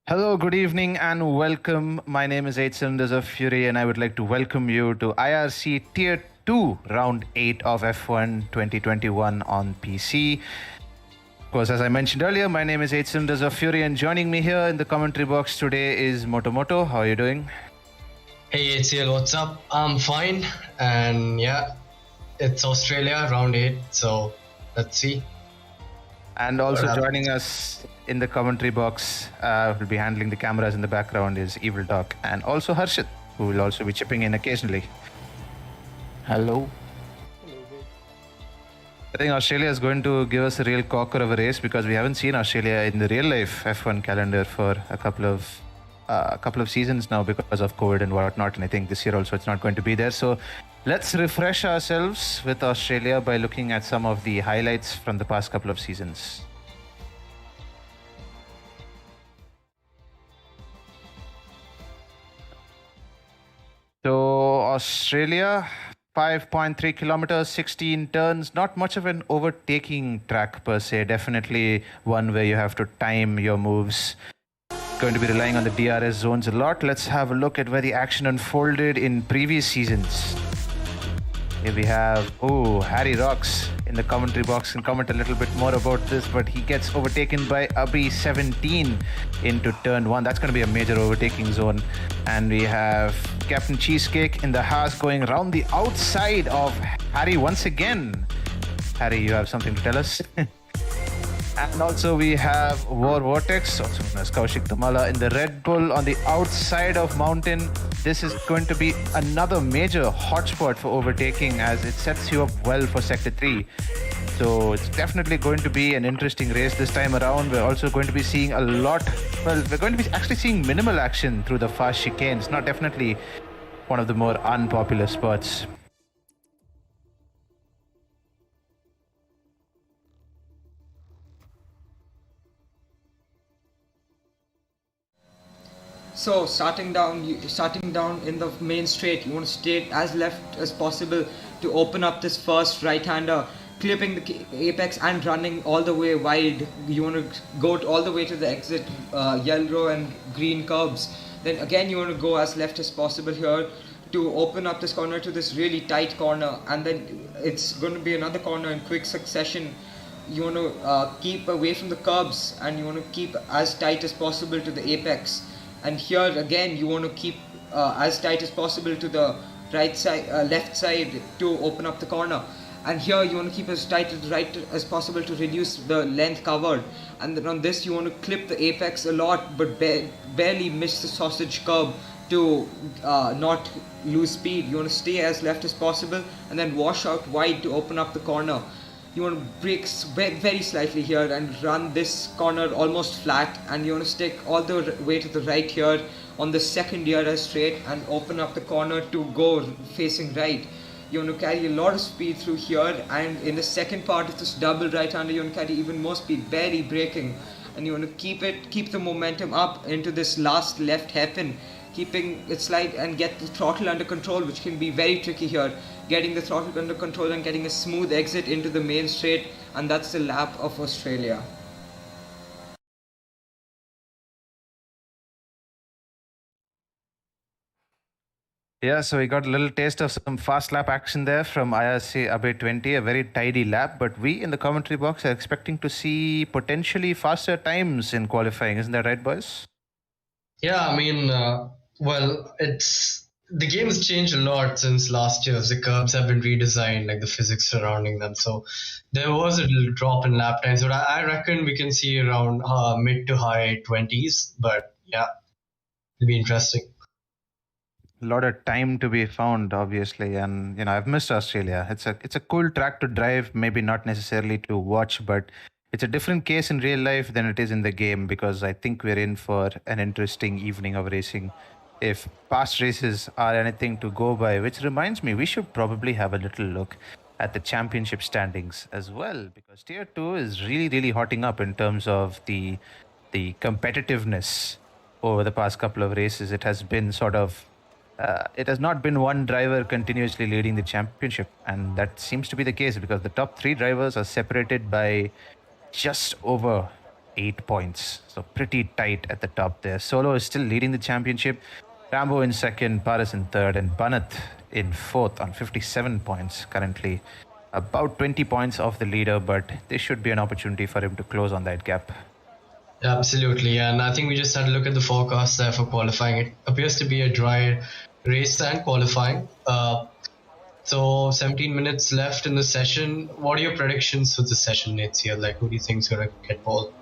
Hello, good evening, and welcome. My name is 8 Cylinders of Fury, and I would like to welcome you to IRC Tier 2, Round 8 of F1 2021 on PC. Of course, as I mentioned earlier, my name is 8 Cylinders of Fury, and joining me here in the commentary box today is Moto. How are you doing? Hey HCL, what's up? I'm fine, and yeah, it's Australia round 8, so let's see. And also What joining us in the commentary box, will be handling the cameras in the background, is Evil Doc, and also Harshit, who will also be chipping in occasionally. Hello. I think Australia is going to give us a real corker of a race because we haven't seen Australia in the real life F1 calendar for a couple of seasons now because of COVID and whatnot. And I think this year also it's not going to be there. So let's refresh ourselves with Australia by looking at some of the highlights from the past couple of seasons. So Australia, 5.3 kilometers, 16 turns, not much of an overtaking track per se. Definitely one where you have to time your moves. Going to be relying on the DRS zones a lot. Let's have a look at where the action unfolded in previous seasons. Here we have, Harry Rocks in the commentary box can comment a little bit more about this, but he gets overtaken by Abhi 17 into turn 1. That's going to be a major overtaking zone. And we have Captain Cheesecake in the Haas going around the outside of Harry once again. Harry, you have something to tell us? And also we have Vortex, also known as Kaushik Damala, in the Red Bull on the outside of Mountain. This is going to be another major hotspot for overtaking as it sets you up well for Sector 3. So it's definitely going to be an interesting race this time around. We're also going to be seeing we're going to be actually seeing minimal action through the fast chicanes. Not definitely one of the more unpopular spots. So starting down in the main straight, you want to stay as left as possible to open up this first right-hander, clipping the apex and running all the way wide. You want to go all the way to the exit, yellow and green curbs. Then again you want to go as left as possible here to open up this corner to this really tight corner, and then it's going to be another corner in quick succession. You want to keep away from the curbs and you want to keep as tight as possible to the apex. And here again you want to keep as tight as possible to the right side, left side to open up the corner. And here you want to keep as tight to the right as possible to reduce the length covered. And then on this you want to clip the apex a lot but barely miss the sausage curb to not lose speed. You want to stay as left as possible and then wash out wide to open up the corner. You want to brake very slightly here and run this corner almost flat, and you want to stick all the way to the right here on the second DRS straight and open up the corner to go facing right. You want to carry a lot of speed through here, and in the second part of this double right-hander you want to carry even more speed, barely braking, and you want to keep the momentum up into this last left hairpin, keeping it slide and get the throttle under control, which can be very tricky here. Getting the throttle under control and getting a smooth exit into the main straight, and that's the lap of Australia. Yeah, so we got a little taste of some fast lap action there from IRC Abhi 20, a very tidy lap. But we in the commentary box are expecting to see potentially faster times in qualifying. Isn't that right, boys? Yeah, I mean, the game has changed a lot since last year. The curbs have been redesigned, like the physics surrounding them. So there was a little drop in lap times, but I reckon we can see around mid to high 20s. But yeah, it'll be interesting. A lot of time to be found, obviously, and I've missed Australia. It's a cool track to drive, maybe not necessarily to watch, but it's a different case in real life than it is in the game because I think we're in for an interesting evening of racing. If past races are anything to go by, which reminds me, we should probably have a little look at the championship standings as well, because Tier 2 is really, really hotting up in terms of the competitiveness over the past couple of races. It has been it has not been one driver continuously leading the championship, and that seems to be the case because the top 3 drivers are separated by just over 8 points. So pretty tight at the top there. Solo is still leading the championship. Rambo in second, Paris in third, and Banat in fourth on 57 points currently. About 20 points off the leader, but this should be an opportunity for him to close on that gap. Absolutely, and I think we just had to look at the forecast there for qualifying. It appears to be a dry race and qualifying. So 17 minutes left in the session. What are your predictions for the session, Nate's here? Like, who do you think is going to get pole?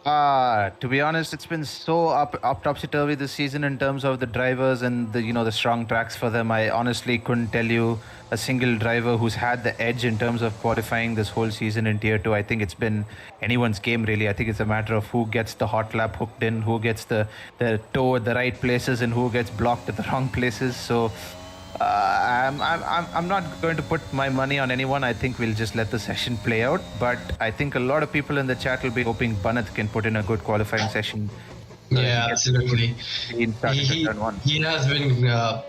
To be honest, it's been so up topsy-turvy this season in terms of the drivers and the strong tracks for them. I honestly couldn't tell you a single driver who's had the edge in terms of qualifying this whole season in Tier 2. I think it's been anyone's game, really. I think it's a matter of who gets the hot lap hooked in, who gets the toe at the right places, and who gets blocked at the wrong places. So I'm not going to put my money on anyone. I think we'll just let the session play out. But I think a lot of people in the chat will be hoping Banat can put in a good qualifying session. Yeah, absolutely. He has been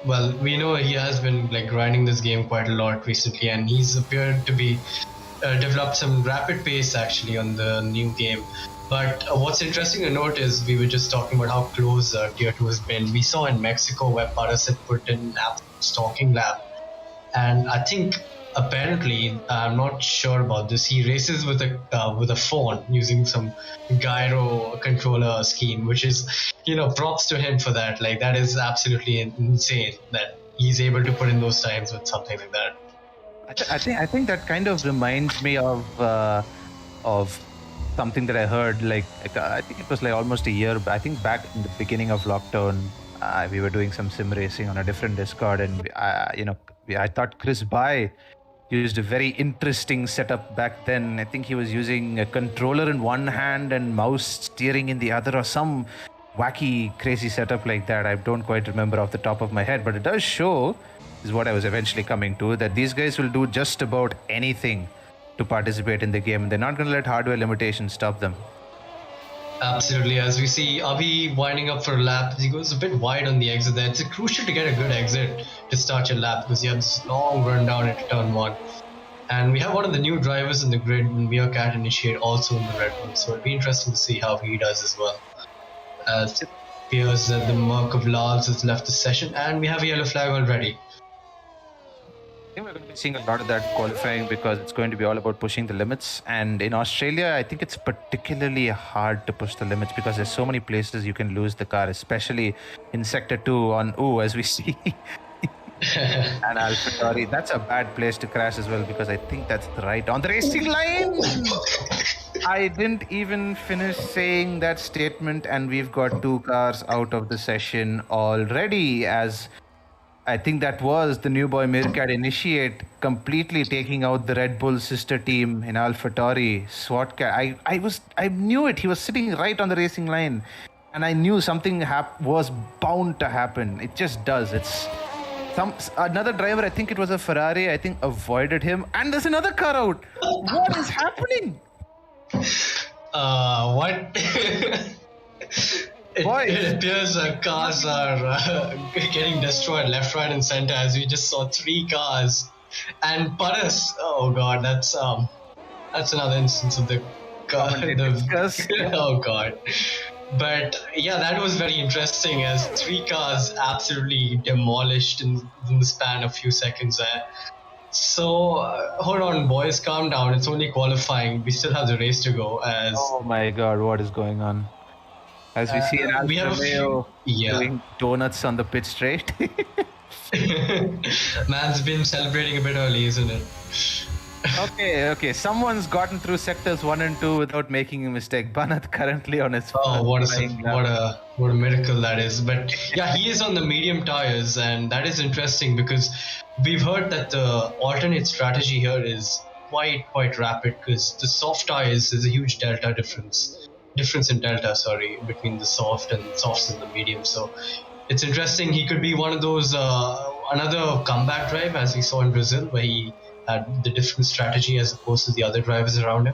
well. We know he has been like grinding this game quite a lot recently, and he's appeared to be developed some rapid pace actually on the new game. But what's interesting to note is we were just talking about how close Tier 2 has been. We saw in Mexico where Paras had put in an stalking lap, and I think apparently, I'm not sure about this, he races with a phone using some gyro controller scheme, which is, props to him for that. Like, that is absolutely insane that he's able to put in those times with something like that. I think that kind of reminds me of something that I heard. Like I think it was like almost a year. I think back in the beginning of lockdown, we were doing some sim racing on a different Discord, and I thought Chris Bai used a very interesting setup back then. I think he was using a controller in one hand and mouse steering in the other, or some wacky, crazy setup like that. I don't quite remember off the top of my head, but it does show, is what I was eventually coming to, that these guys will do just about anything to participate in the game. They're not going to let hardware limitations stop them. Absolutely. As we see Abhi winding up for a lap, he goes a bit wide on the exit there. It's crucial to get a good exit to start your lap because you have this long run down into turn 1. And we have one of the new drivers in the grid, MEERKAT, initiate also in the Red Bull. So it'll be interesting to see how he does as well. As it appears that the Merc of laalllls has left the session, and we have a yellow flag already. I think we're going to be seeing a lot of that qualifying because it's going to be all about pushing the limits. And in Australia, I think it's particularly hard to push the limits because there's so many places you can lose the car, especially in Sector 2 on as we see. And AlphaTauri, that's a bad place to crash as well because I think that's right on the racing line. I didn't even finish saying that statement, and we've got 2 cars out of the session already, as I think that was the new boy MEERKAT initiate, completely taking out the Red Bull sister team in AlphaTauri. Swatkat, I knew it. He was sitting right on the racing line, and I knew something was bound to happen. It just does. It's another driver. I think it was a Ferrari. I think avoided him, and there's another car out. What is happening? What? It appears cars are getting destroyed left, right, and center. As we just saw 3 cars, and Paras. Oh god, that's another instance of the car. Oh god. But yeah, that was very interesting as 3 cars absolutely demolished in the span of a few seconds there. So hold on, boys, calm down. It's only qualifying. We still have the race to go. Oh my god, what is going on? As we see an Alfa Romeo doing donuts on the pit straight. Man's been celebrating a bit early, isn't it? Okay. Someone's gotten through sectors 1 and 2 without making a mistake. Banat currently on his what a miracle that is. But yeah, he is on the medium tires, and that is interesting because we've heard that the alternate strategy here is quite rapid because the soft tires, there's a huge difference in delta, between the softs and the medium. So it's interesting. He could be one of those another comeback drive as we saw in Brazil, where he had the different strategy as opposed to the other drivers around him.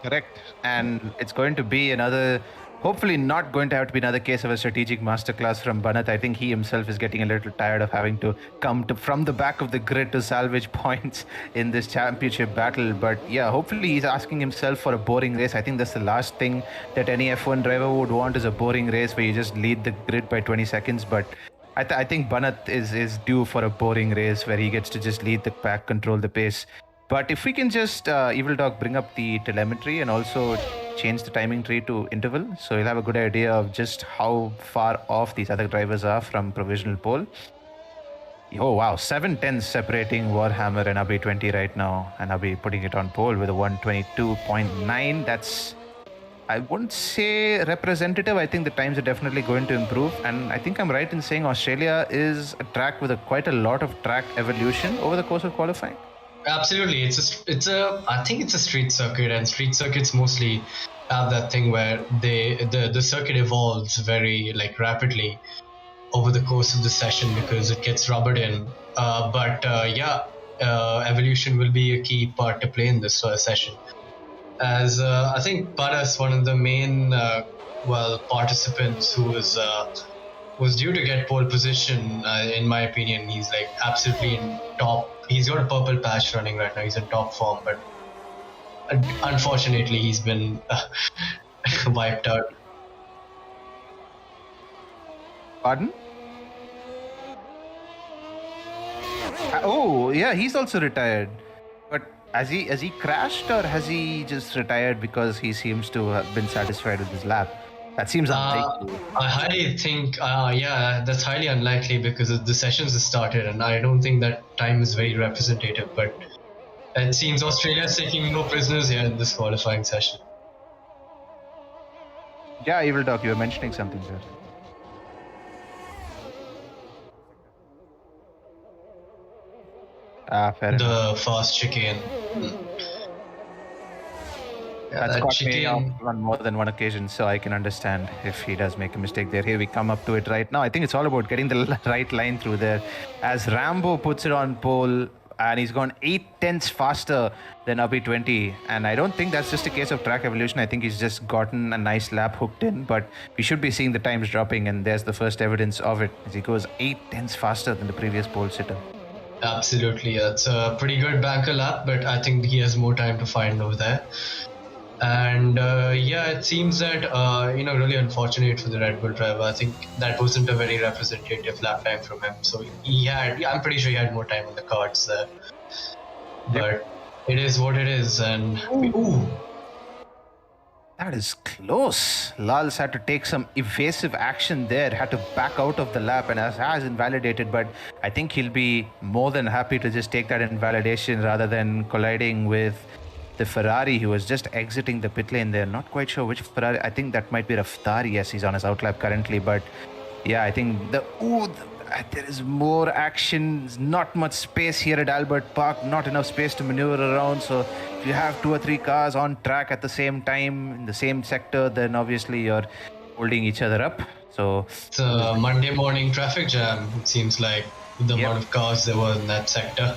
Correct. And it's going to be another Hopefully not going to have to be another case of a strategic masterclass from Banat. I think he himself is getting a little tired of having to come from the back of the grid to salvage points in this championship battle. But yeah, hopefully he's asking himself for a boring race. I think that's the last thing that any F1 driver would want, is a boring race where you just lead the grid by 20 seconds. But I think Banat is due for a boring race where he gets to just lead the pack, control the pace. But if we can just, Evil Dog, bring up the telemetry and also change the timing tree to interval, so you'll have a good idea of just how far off these other drivers are from provisional pole. Oh wow, 7 tenths separating Warhammer and Abhi 20 right now, and Abhi putting it on pole with a 122.9. That's, I wouldn't say representative. I think the times are definitely going to improve, and I think I'm right in saying Australia is a track with quite a lot of track evolution over the course of qualifying. Absolutely, I think it's a street circuit, and street circuits mostly have that thing where the circuit evolves very rapidly over the course of the session because it gets rubbered in. Evolution will be a key part to play in this session. As I think Paras, one of the main participants who was due to get pole position, in my opinion, he's absolutely in top. He's got a purple patch running right now. He's in top form, but unfortunately, he's been wiped out. Pardon? Oh yeah, he's also retired. But has he crashed, or has he just retired because he seems to have been satisfied with his lap? That seems unlikely. I highly think, that's highly unlikely because the sessions have started, and I don't think that time is very representative. But it seems Australia is taking no prisoners here in this qualifying session. Yeah, Evil Dog, you were mentioning something there. Fair enough. The fast chicane. That's caught me off on more than one occasion, so I can understand if he does make a mistake there. Here we come up to it right now. I think it's all about getting the right line through there. As Rambo puts it on pole, and he's gone 8 tenths faster than Abhi 20. And I don't think that's just a case of track evolution. I think he's just gotten a nice lap hooked in, but we should be seeing the times dropping, and there's the first evidence of it as he goes 8 tenths faster than the previous pole sitter. Absolutely, that's a pretty good banker lap, but I think he has more time to find over there. And it seems that really unfortunate for the Red Bull driver. I think that wasn't a very representative lap time from him. So I'm pretty sure he had more time on the cards there. But it is what it is, and that is close. Laalllls had to take some evasive action there, had to back out of the lap, and has invalidated, but I think he'll be more than happy to just take that invalidation rather than colliding with the Ferrari who was just exiting the pit lane there. Not quite sure which Ferrari. I think that might be Raftaar. Yes, he's on his outlap currently, but yeah, I think there is more action. Not much space here at Albert Park, not enough space to maneuver around. So if you have 2 or 3 cars on track at the same time in the same sector, then obviously you're holding each other up. So it's a Monday morning traffic jam, it seems like, with the amount of cars there were in that sector.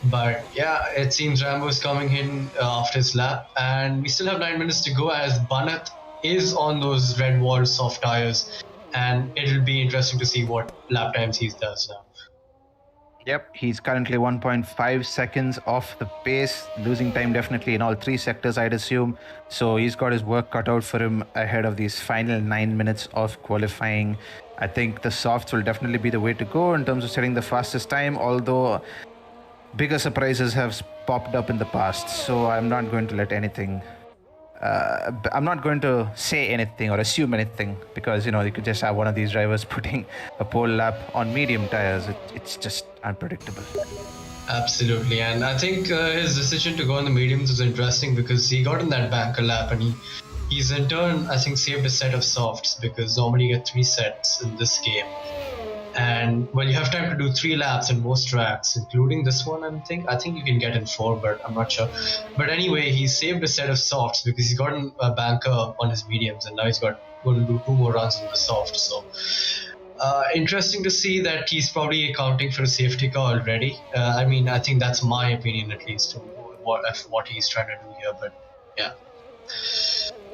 But yeah, it seems Rambo is coming in after his lap, and we still have 9 minutes to go as Banat is on those redbulls soft tires, and it'll be interesting to see what lap times he does now. Yep, he's currently 1.5 seconds off the pace, losing time definitely in all 3 sectors, I'd assume. So he's got his work cut out for him ahead of these final 9 minutes of qualifying. I think the softs will definitely be the way to go in terms of setting the fastest time, although bigger surprises have popped up in the past, so I'm not going to let anything I'm not going to say anything or assume anything, because you could just have one of these drivers putting a pole lap on medium tires. It's just unpredictable. Absolutely, and I think his decision to go on the mediums was interesting because he got in that banker lap, and he's in turn, I think, saved a set of softs, because normally you get 3 sets in this game. And you have time to do 3 laps in most tracks, including this one. I think you can get in 4, but I'm not sure. But anyway, he saved a set of softs because he's gotten a banker on his mediums, and now he's going to do 2 more runs on the soft. So interesting to see that he's probably accounting for a safety car already. I think that's my opinion, at least, what he's trying to do here. But yeah.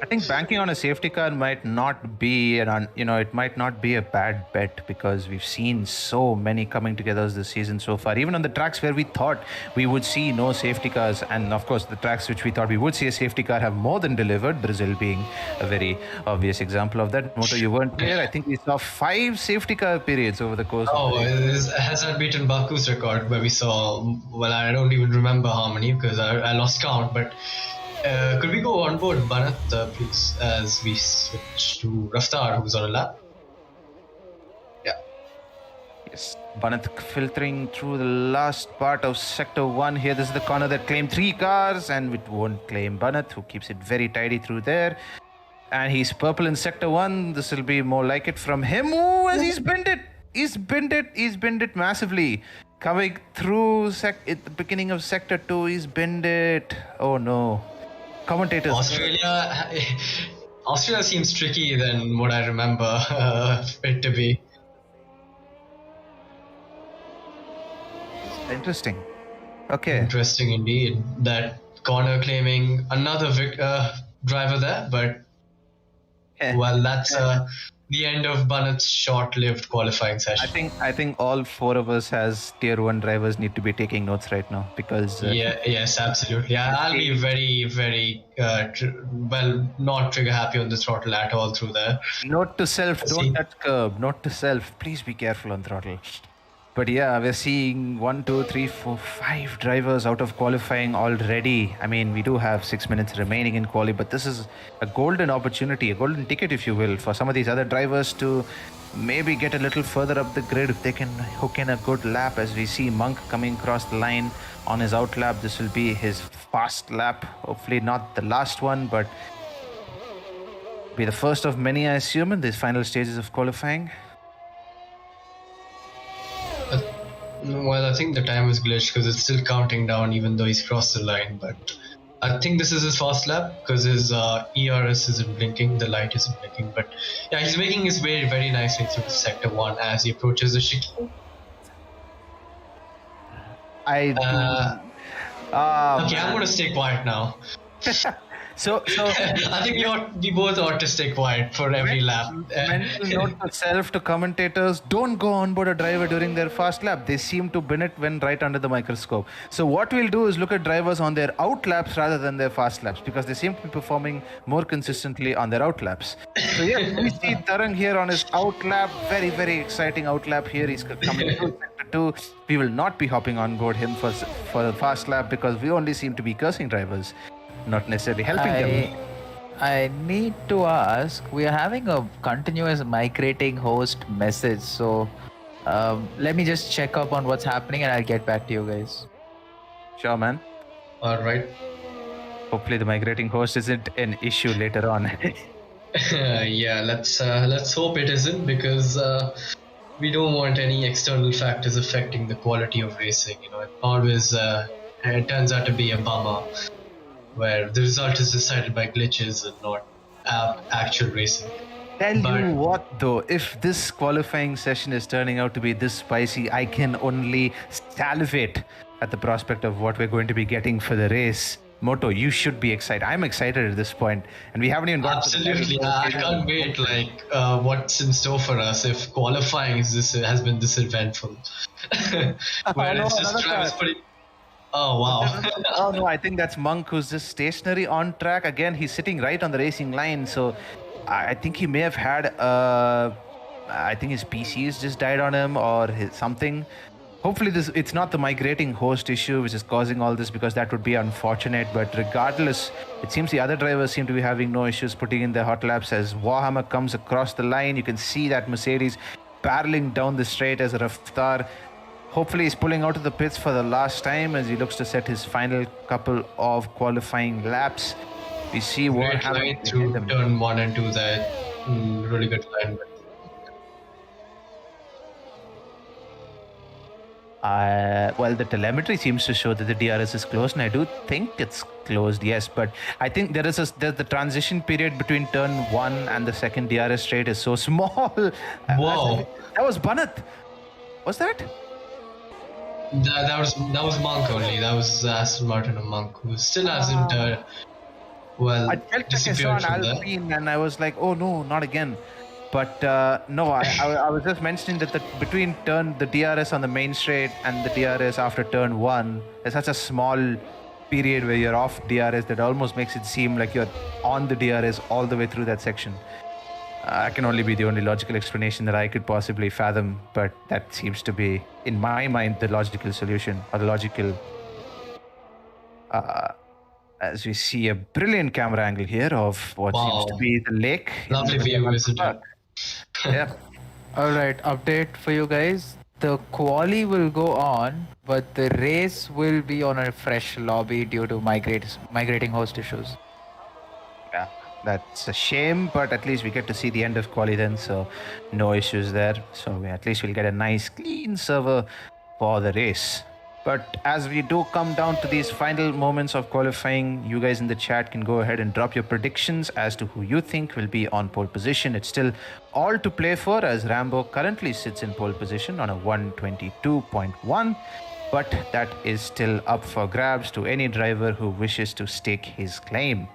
I think banking on a safety car might not be it might not be a bad bet, because we've seen so many coming together this season so far. Even on the tracks where we thought we would see no safety cars, and of course the tracks which we thought we would see a safety car have more than delivered, Brazil being a very obvious example of that. Moto, you weren't there. I think we saw 5 safety car periods over the course of the day. Has that beaten Baku's record where we saw, well, I don't even remember how many because I lost count, but could we go on board Banat, please, as we switch to Raftaar, who's on a lap? Yeah. Yes, Banat filtering through the last part of Sector 1 here. This is the corner that claimed 3 cars, and it won't claim Banat, who keeps it very tidy through there. And he's purple in Sector 1. This will be more like it from him. Oh, as he's bent it. He's bent it massively. Coming through at the beginning of Sector 2, he's bent it. Oh no. Commentators. Australia seems tricky than what I remember it to be. Interesting. Okay. Interesting indeed. That corner claiming another driver there, but well, that's the end of Banat's short-lived qualifying session. I think all 4 of us as Tier 1 drivers need to be taking notes right now, because yes, absolutely. I'll be very, very not trigger happy on the throttle at all through there. Note to self: don't touch curb. Note to self: please be careful on throttle. But yeah, we're seeing 1, 2, 3, 4, 5 drivers out of qualifying already. I mean, we do have 6 minutes remaining in quali, but this is a golden opportunity, a golden ticket, if you will, for some of these other drivers to maybe get a little further up the grid if they can hook in a good lap. As we see Monk coming across the line on his out lap, this will be his fast lap. Hopefully not the last one, but be the first of many, I assume, in these final stages of qualifying. Well, I think the time was glitched because it's still counting down even though he's crossed the line. But I think this is his fast lap because his ERS isn't blinking, the light isn't blinking. But yeah, he's making his way very nicely through Sector 1 as he approaches the chicane. Okay, I'm going to stay quiet now. So I think we both ought to stay quiet for every lap. Mental note to self, to commentators: don't go on board a driver during their fast lap. They seem to bin it when right under the microscope. So what we'll do is look at drivers on their out laps rather than their fast laps, because they seem to be performing more consistently on their out laps. So yeah, we see Tarang here on his out lap. Very, very exciting out lap here. He's coming through Sector 2. We will not be hopping on board him for the fast lap, because we only seem to be cursing drivers, not necessarily helping them. I need to ask, we are having a continuous migrating host message, so let me just check up on what's happening and I'll get back to you guys. Sure, man. All right. Hopefully the migrating host isn't an issue later on. Yeah, let's hope it isn't, because we don't want any external factors affecting the quality of racing. You know, it always it turns out to be a bummer, where the result is decided by glitches and not actual racing. Tell you what though, if this qualifying session is turning out to be this spicy, I can only salivate at the prospect of what we're going to be getting for the race. Moto, you should be excited. I'm excited at this point, and we haven't even got absolutely. I can't wait. What's in store for us if qualifying has been this eventful? Where it's just Travis putting. Oh wow! Oh no, I think that's Monk, who's just stationary on track. Again, he's sitting right on the racing line, so I think he may have had I think his PCs just died on him or something. Hopefully it's not the migrating host issue which is causing all this, because that would be unfortunate. But regardless, it seems the other drivers seem to be having no issues putting in their hot laps. As Warhammer comes across the line, you can see that Mercedes barreling down the straight as Raftaar. Hopefully he's pulling out of the pits for the last time as he looks to set his final couple of qualifying laps. We see Warhammer through turn 1 and 2 there. Really good line. Well, the telemetry seems to show that the DRS is closed, and I do think it's closed, yes. But I think there's the transition period between turn 1 and the second DRS straight is so small. Whoa. That was Banat. Was that? That was Monk only. That was Aston Martin and Monk, who still hasn't well, I felt like I saw disappeared an from there. Alpine and I was like, oh no, not again. But no, I was just mentioning that between the DRS on the main straight and the DRS after turn 1, there's such a small period where you're off DRS that almost makes it seem like you're on the DRS all the way through that section. Can only be the only logical explanation that I could possibly fathom, but that seems to be, in my mind, the logical solution or the logical. As we see a brilliant camera angle here of what seems to be the lake. Lovely view, isn't it? Yeah. All right, update for you guys. The quali will go on, but the race will be on a fresh lobby due to migrating host issues. Yeah, that's a shame, but at least we get to see the end of Quali then, so no issues there. So at least we'll get a nice, clean server for the race. But as we do come down to these final moments of qualifying, you guys in the chat can go ahead and drop your predictions as to who you think will be on pole position. It's still all to play for, as Rambo currently sits in pole position on a 122.1. But that is still up for grabs to any driver who wishes to stake his claim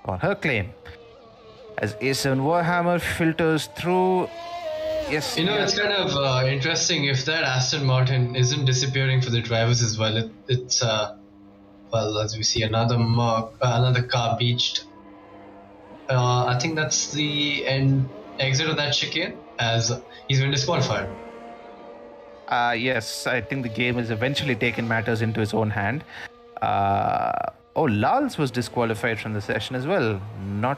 or her claim. As A7 Warhammer filters through. Yes. It's kind of interesting if that Aston Martin isn't disappearing for the drivers as well. It's well, as we see another car beached. I think that's the exit of that chicane, as he's been disqualified. Yes, I think the game has eventually taken matters into its own hand. laalllls was disqualified from the session as well.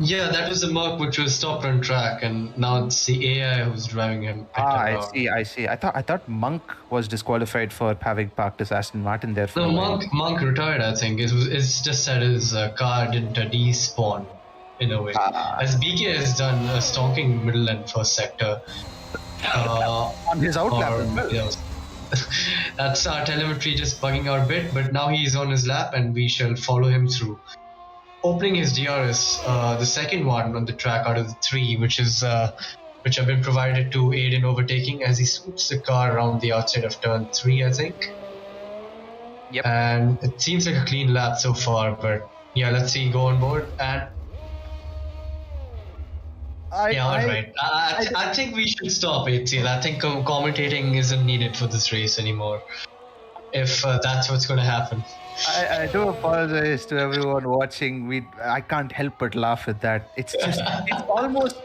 Yeah, that was the Merc which was stopped on track, and now it's the AI who's driving him. I see. I thought Monk was disqualified for having parked his Aston Martin there. No, Monk retired. I think it's just that his car didn't despawn in a way. As BK has done a stonking middle and first sector on his outlap as well. Yeah. That's our telemetry just bugging our bit, but now he's on his lap and we shall follow him through. Opening his DRS, the second one on the track out of the three, which have been provided to aid in overtaking, as he swoops the car around the outside of turn 3, I think. Yep. And it seems like a clean lap so far, but yeah, let's see, go on board. And I think we should stop HCL. I think commentating isn't needed for this race anymore, if that's what's going to happen. I do apologize to everyone watching. I can't help but laugh at that. It's almost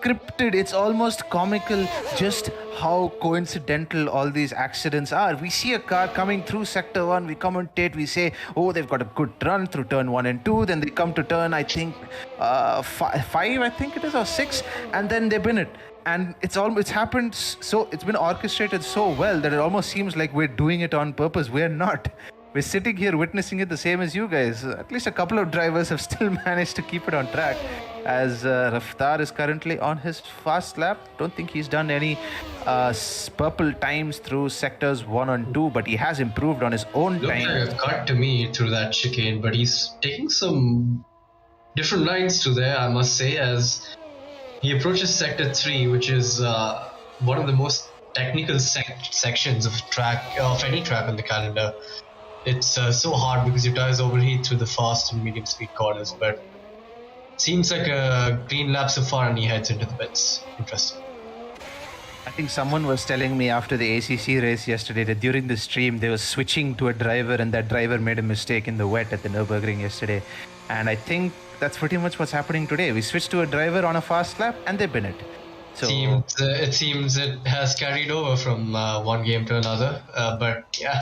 scripted. It's almost comical just how coincidental all these accidents are. We see a car coming through sector 1, we commentate, we say, oh, they've got a good run through turn 1 and 2, then they come to turn, I think 5, I think it is, or 6, and then they bin it. And it's happened so, it's been orchestrated so well that it almost seems like we're doing it on purpose. We're not. We're sitting here witnessing it the same as you guys. At least a couple of drivers have still managed to keep it on track, as Raftaar is currently on his fast lap. Don't think he's done any purple times through sectors 1 and 2, but he has improved on his own time. Looks like a cut to me through that chicane, but he's taking some different lines through there, I must say, as he approaches sector 3, which is one of the most technical sections of any track on the calendar. It's so hard because your tires overheat through the fast and medium speed corners, but seems like a clean lap so far, and he heads into the pits. Interesting. I think someone was telling me after the ACC race yesterday that during the stream they were switching to a driver, and that driver made a mistake in the wet at the Nürburgring yesterday. And I think that's pretty much what's happening today. We switched to a driver on a fast lap and they bin it. So it seems it has carried over from one game to another, but yeah.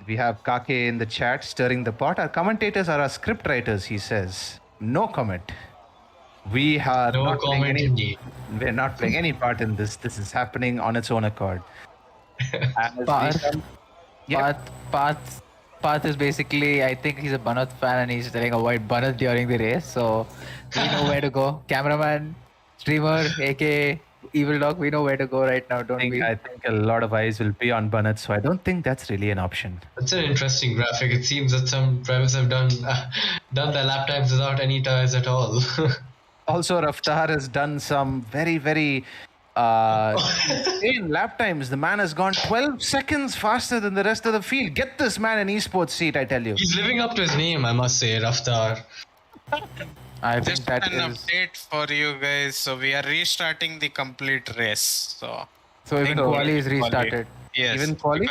We have Kake in the chat stirring the pot. Our commentators are our script writers, he says. No comment. We are no comment indeed. We're not playing any part in this. This is happening on its own accord. Path is basically, I think he's a Banat fan and he's telling avoid Banat during the race. So we know where to go. Cameraman, streamer, aka Evil Dog, we know where to go right now, don't we? I think a lot of eyes will be on Banat, so I don't think that's really an option. That's an interesting graphic. It seems that some drivers have done their lap times without any tires at all. Also, Raftaar has done some very, very Insane lap times. The man has gone 12 seconds faster than the rest of the field. Get this man an esports seat, I tell you. He's living up to his name, I must say, Raftaar. I think Just that an is. update for you guys. So we are restarting the complete race. So even including Quali is Quali. restarted. Yes, Even Quali?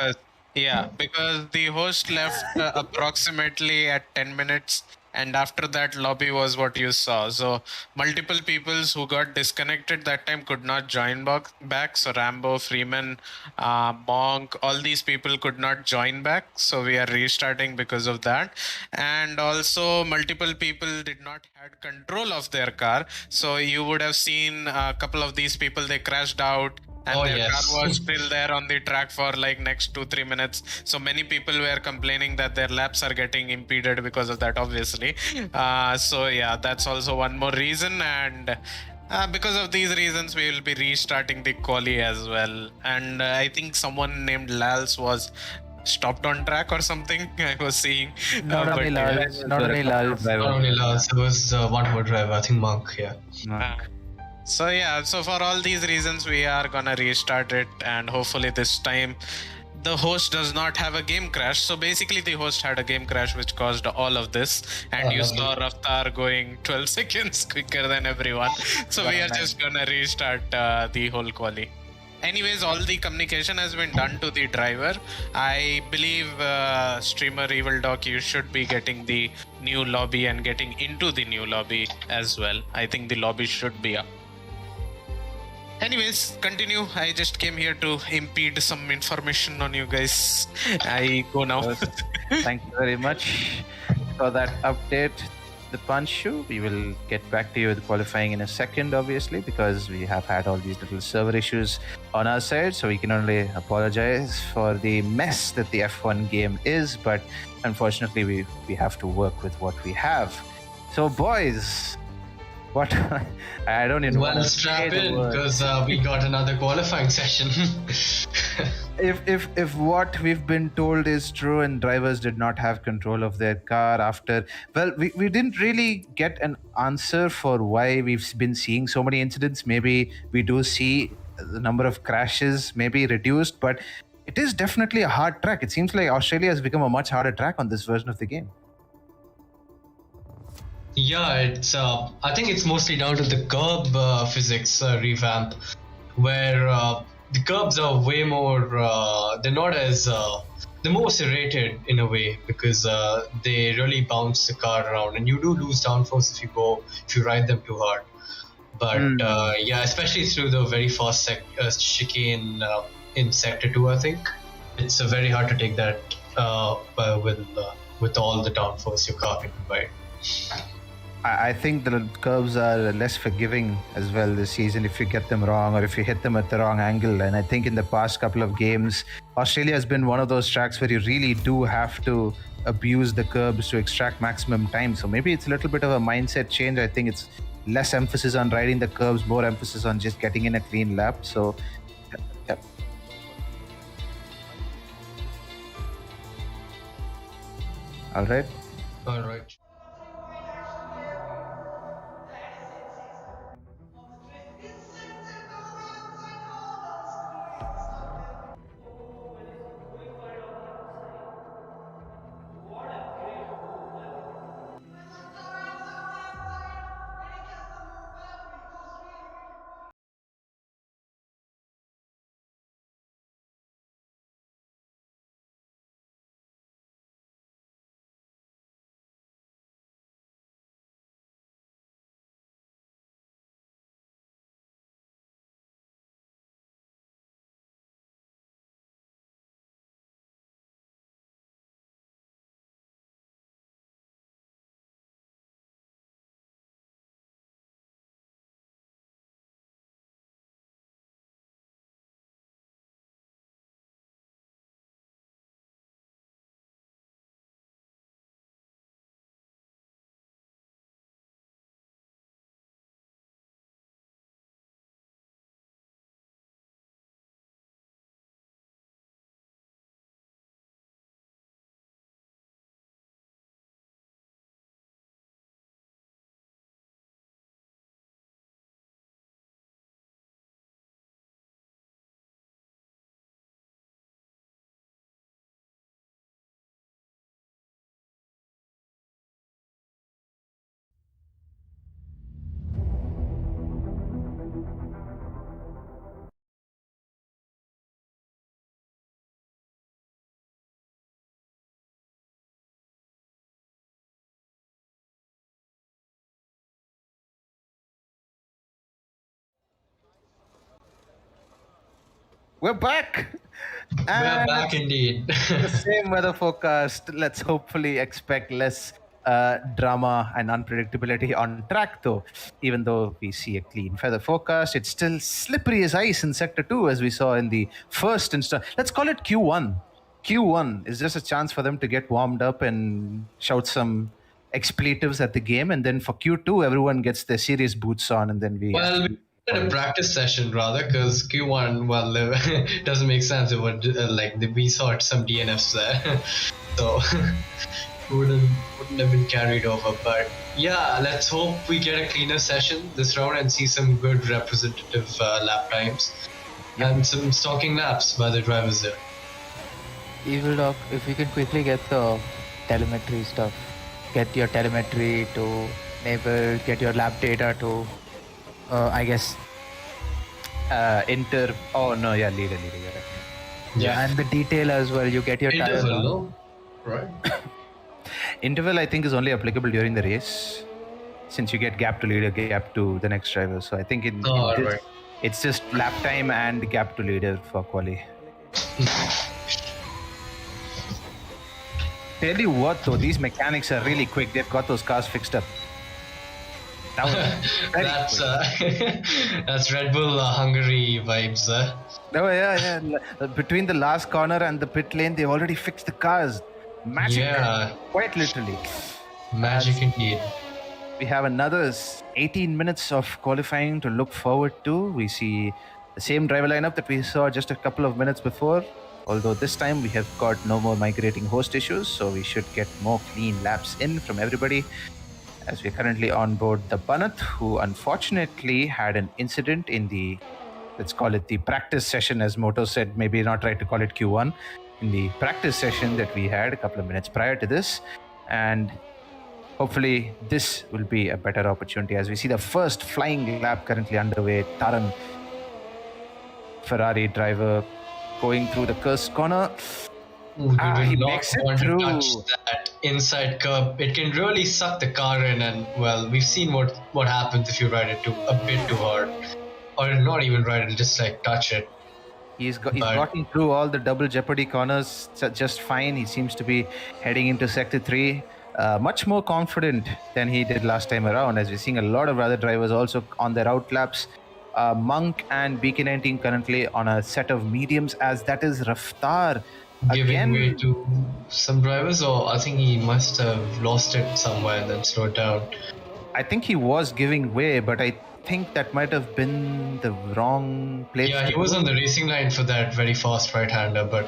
because the host left approximately at 10 minutes, and after that lobby was what you saw. So multiple peoples who got disconnected that time could not join back. So Rambo, Freeman, Monk, all these people could not join back. So we are restarting because of that. And also multiple people did not had control of their car. So you would have seen a couple of these people, they crashed out, and their car was still there on the track for like next 2-3 minutes. So many people were complaining that their laps are getting impeded because of that, obviously. So yeah, that's also one more reason. And because of these reasons, we will be restarting the quali as well. And I think someone named laalllls was stopped on track or something. I was seeing. Not only laalllls. Not only laalllls. Not only laalllls, there was one more driver, I think Monk, yeah. So yeah, so for all these reasons, we are gonna restart it, and hopefully this time the host does not have a game crash. So basically the host had a game crash which caused all of this, and you saw Raftaar going 12 seconds quicker than everyone. So we are just gonna restart the whole quali. Anyways, all the communication has been done to the driver. I believe streamer Evil Doc, you should be getting the new lobby and getting into the new lobby as well. I think the lobby should be up. Anyways, continue. I just came here to impede some information on you guys. I go now. Thank you very much for that update. The Panshu, we will get back to you with qualifying in a second, obviously, because we have had all these little server issues on our side. So we can only apologize for the mess that the F1 game is. But unfortunately, we have to work with what we have. So, boys, what I don't even want to strap in because we got another qualifying session. if what we've been told is true and drivers did not have control of their car after, well, we didn't really get an answer for why we've been seeing so many incidents. Maybe we do see the number of crashes maybe reduced, but it is definitely a hard track. It seems like Australia has become a much harder track on this version of the game. Yeah, it's. I think it's mostly down to the curb physics revamp, where the curbs are way more. They're not as. They're more serrated in a way because they really bounce the car around, and you do lose downforce if you ride them too hard. But yeah, especially through the very fast chicane in sector 2, I think it's very hard to take that with all the downforce your car can provide. I think the curves are less forgiving as well this season if you get them wrong or if you hit them at the wrong angle. And I think in the past couple of games, Australia has been one of those tracks where you really do have to abuse the curbs to extract maximum time. So maybe it's a little bit of a mindset change. I think it's less emphasis on riding the curves, more emphasis on just getting in a clean lap. So, yeah. All right. All right. We're back. We're And back indeed. the same weather forecast. Let's hopefully expect less drama and unpredictability on track, though. Even though we see a clean weather forecast, it's still slippery as ice in Sector 2, as we saw in the first instance. Let's call it Q1. Q1 is just a chance for them to get warmed up and shout some expletives at the game. And then for Q2, everyone gets their serious boots on, and then we. Well, we had a practice session rather, because Q1, well, doesn't make sense. It would we saw some DNFs there, so wouldn't have been carried over. But yeah, let's hope we get a cleaner session this round and see some good representative lap times and some stalking laps by the drivers there. Evil Dog, if you can quickly get the telemetry stuff, get your telemetry to enable, get your lap data to, I guess. Oh no, yeah, leader, yeah. Right. Yeah, and the detail as well. You get your tires Interval, on. no? Right. Interval, I think, is only applicable during the race, since you get gap to leader, gap to the next driver. So I think in this, Right. it's just lap time and gap to leader for Quali. Tell you what, though, these mechanics are really quick. They've got those cars fixed up. That was very quick. That's Red Bull Hungary vibes. Oh yeah. Between the last corner and the pit lane, they've already fixed the cars. Magic. Yeah. Quite literally. Magic indeed. We have another 18 minutes of qualifying to look forward to. We see the same driver lineup that we saw just a couple of minutes before. Although this time we have got no more migrating host issues, so we should get more clean laps in from everybody. As we're currently on board the Banat, who unfortunately had an incident in the, let's call it the practice session, as Moto said, maybe not right to call it Q1, in the practice session that we had a couple of minutes prior to this. And hopefully this will be a better opportunity as we see the first flying lap currently underway. Tarang, Ferrari driver, going through the cursed corner. Ooh, we He do makes not it want through. to touch that inside curb. It can really suck the car in, and well, we've seen what happens if you ride it a bit too hard, or not even ride it, just like touch it. He's gotten through all the double jeopardy corners just fine. He seems to be heading into Sector 3 much more confident than he did last time around, as we're seeing a lot of other drivers also on their out laps. Monk and BK19 currently on a set of mediums, as that is Raftaar. Giving way to some drivers, or I think he must have lost it somewhere and then slowed down. I think he was giving way, but I think that might have been the wrong place. Yeah, he was on the racing line for that very fast right-hander, but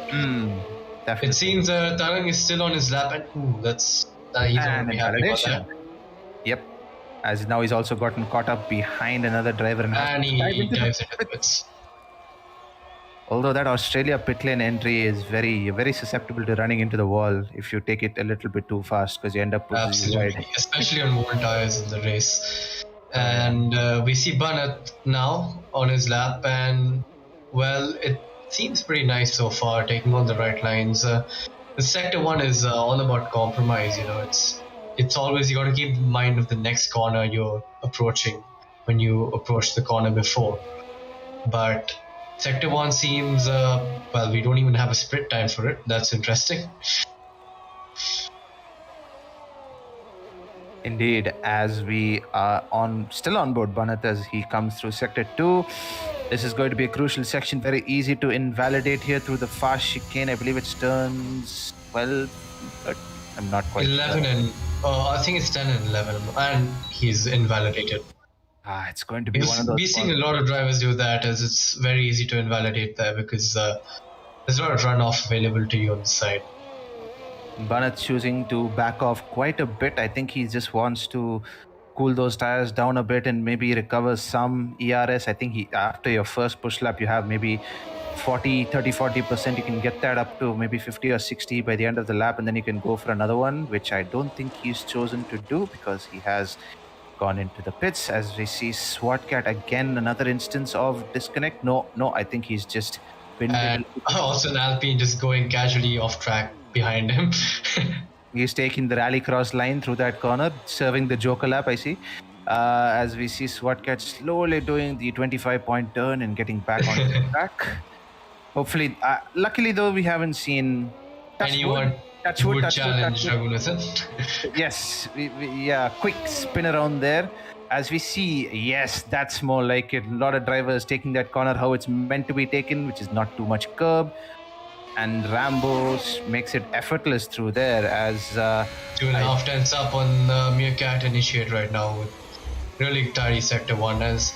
Definitely. it seems Tarang is still on his lap, and he's And not happy about that. Yep. As now he's also gotten caught up behind another driver And he dives into the pits. Although that Australia pit lane entry is very, very susceptible to running into the wall if you take it a little bit too fast, because you end up pushing Absolutely, wide. especially on worn tires in the race. And we see Banat now on his lap, and well, it seems pretty nice so far, taking on the right lines. The Sector 1 is all about compromise. It's always, you got to keep in mind of the next corner you're approaching when you approach the corner before. But Sector 1 seems, well, we don't even have a sprint time for it. That's interesting. Indeed, as we are still on board Banat as he comes through Sector 2. This is going to be a crucial section, very easy to invalidate here through the fast chicane. I believe it's turns 12, but I'm not quite 11 sure. and, I think it's 10 and 11, and he's invalidated. It's going to be one of those. We're seeing a lot of drivers do that, as it's very easy to invalidate there because there's a lot of runoff available to you on the side. Banat choosing to back off quite a bit. I think he just wants to cool those tires down a bit and maybe recover some ERS. I think after your first push lap, you have maybe 40%. You can get that up to maybe 50 or 60 by the end of the lap, and then you can go for another one, which I don't think he's chosen to do because he has gone into the pits. As we see swatkat again, another instance of disconnect. No, I think he's just been. And also an Alpine just going casually off track behind him. He's taking the rallycross line through that corner, serving the Joker lap, I see. As we see swatkat slowly doing the 25-point turn and getting back on the track. Hopefully, luckily though, we haven't seen Anyone touch wood, would touch wood, challenge touch wood. Raghunathan. Yes, yeah, quick spin around there. As we see, yes, that's more like it. A lot of drivers taking that corner how it's meant to be taken, which is not too much curb. And Rambo makes it effortless through there as 2.5 tenths up on MEERKAT initiate right now with really tidy sector 1 as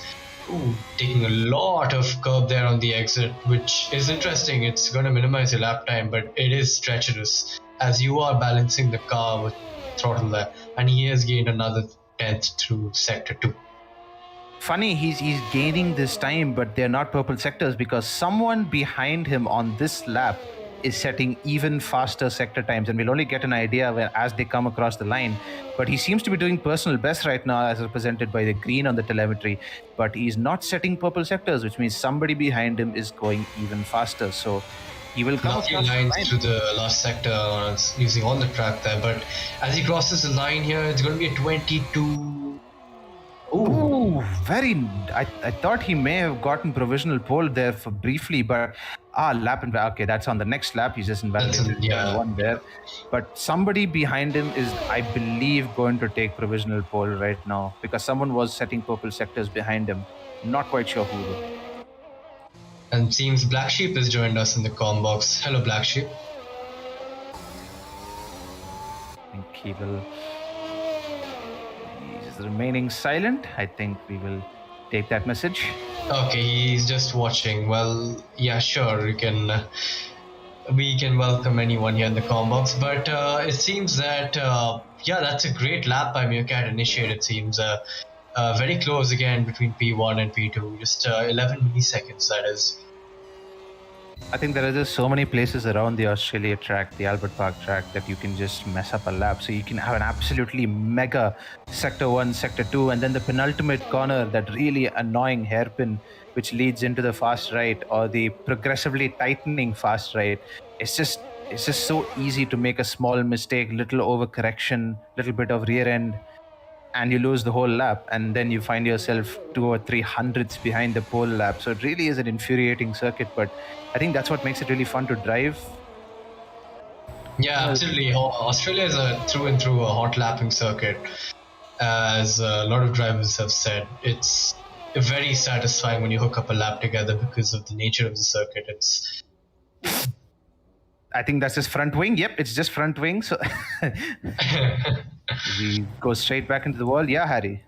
taking a lot of curb there on the exit, which is interesting. It's going to minimize your lap time, but it is treacherous as you are balancing the car with throttle there, and he has gained another 10th through sector 2. funny, he's gaining this time, but they're not purple sectors because someone behind him on this lap is setting even faster sector times, and we'll only get an idea as they come across the line. But he seems to be doing personal best right now, as represented by the green on the telemetry. But he's not setting purple sectors, which means somebody behind him is going even faster. So he will come Lucky across the lines line. through the last sector using on the track there, but as he crosses the line here, it's going to be a 22. Ooh, very. I thought he may have gotten provisional pole there for briefly, but lap and okay, that's on the next lap. He's just invalidated one there. But somebody behind him is, I believe, going to take provisional pole right now because someone was setting purple sectors behind him. Not quite sure who though. And seems Black Sheep has joined us in the comm box. Hello, Black Sheep. I think he will. He's remaining silent. I think we will take that message. Okay, he's just watching. Well, yeah, sure, we can welcome anyone here in the comm box. But it seems that that's a great lap by MEERKAT initiate. It seems very close again between P1 and P2. Just 11 milliseconds. That is. I think there are just so many places around the Australia track, the Albert Park track, that you can just mess up a lap. So you can have an absolutely mega sector 1, sector 2, and then the penultimate corner, that really annoying hairpin, which leads into the fast right or the progressively tightening fast right. It's just so easy to make a small mistake, little overcorrection, little bit of rear end, and you lose the whole lap, and then you find yourself 200 or 300ths behind the pole lap. So it really is an infuriating circuit, but I think that's what makes it really fun to drive. Yeah, absolutely. Australia is a through and through a hot lapping circuit. As a lot of drivers have said, it's very satisfying when you hook up a lap together because of the nature of the circuit. I think that's just front wing. Yep, it's just front wing. So we go straight back into the wall. Yeah, Harry.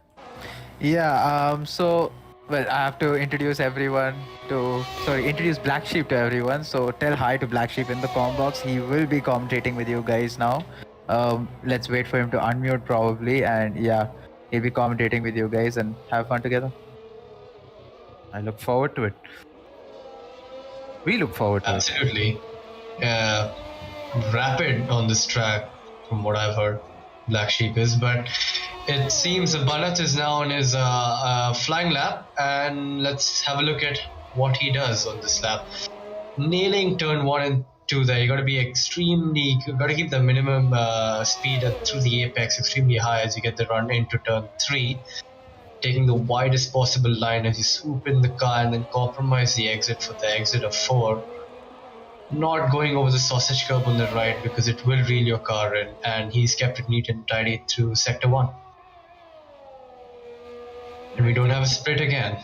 Yeah. So, well, I have to introduce Black Sheep to everyone. So tell hi to Black Sheep in the comm box. He will be commentating with you guys now. Let's wait for him to unmute probably, and yeah, he'll be commentating with you guys and have fun together. I look forward to it. We look forward to it. Absolutely. Rapid on this track, from what I've heard, Black Sheep is, but it seems banat is now on his flying lap, and let's have a look at what he does on this lap. Nailing turn 1 and 2 there. You got to keep the minimum speed through the apex extremely high as you get the run into turn 3, taking the widest possible line as you swoop in the car and then compromise the exit for the exit of 4. Not going over the sausage curb on the right because it will reel your car in, and he's kept it neat and tidy through sector 1. And we don't have a split again.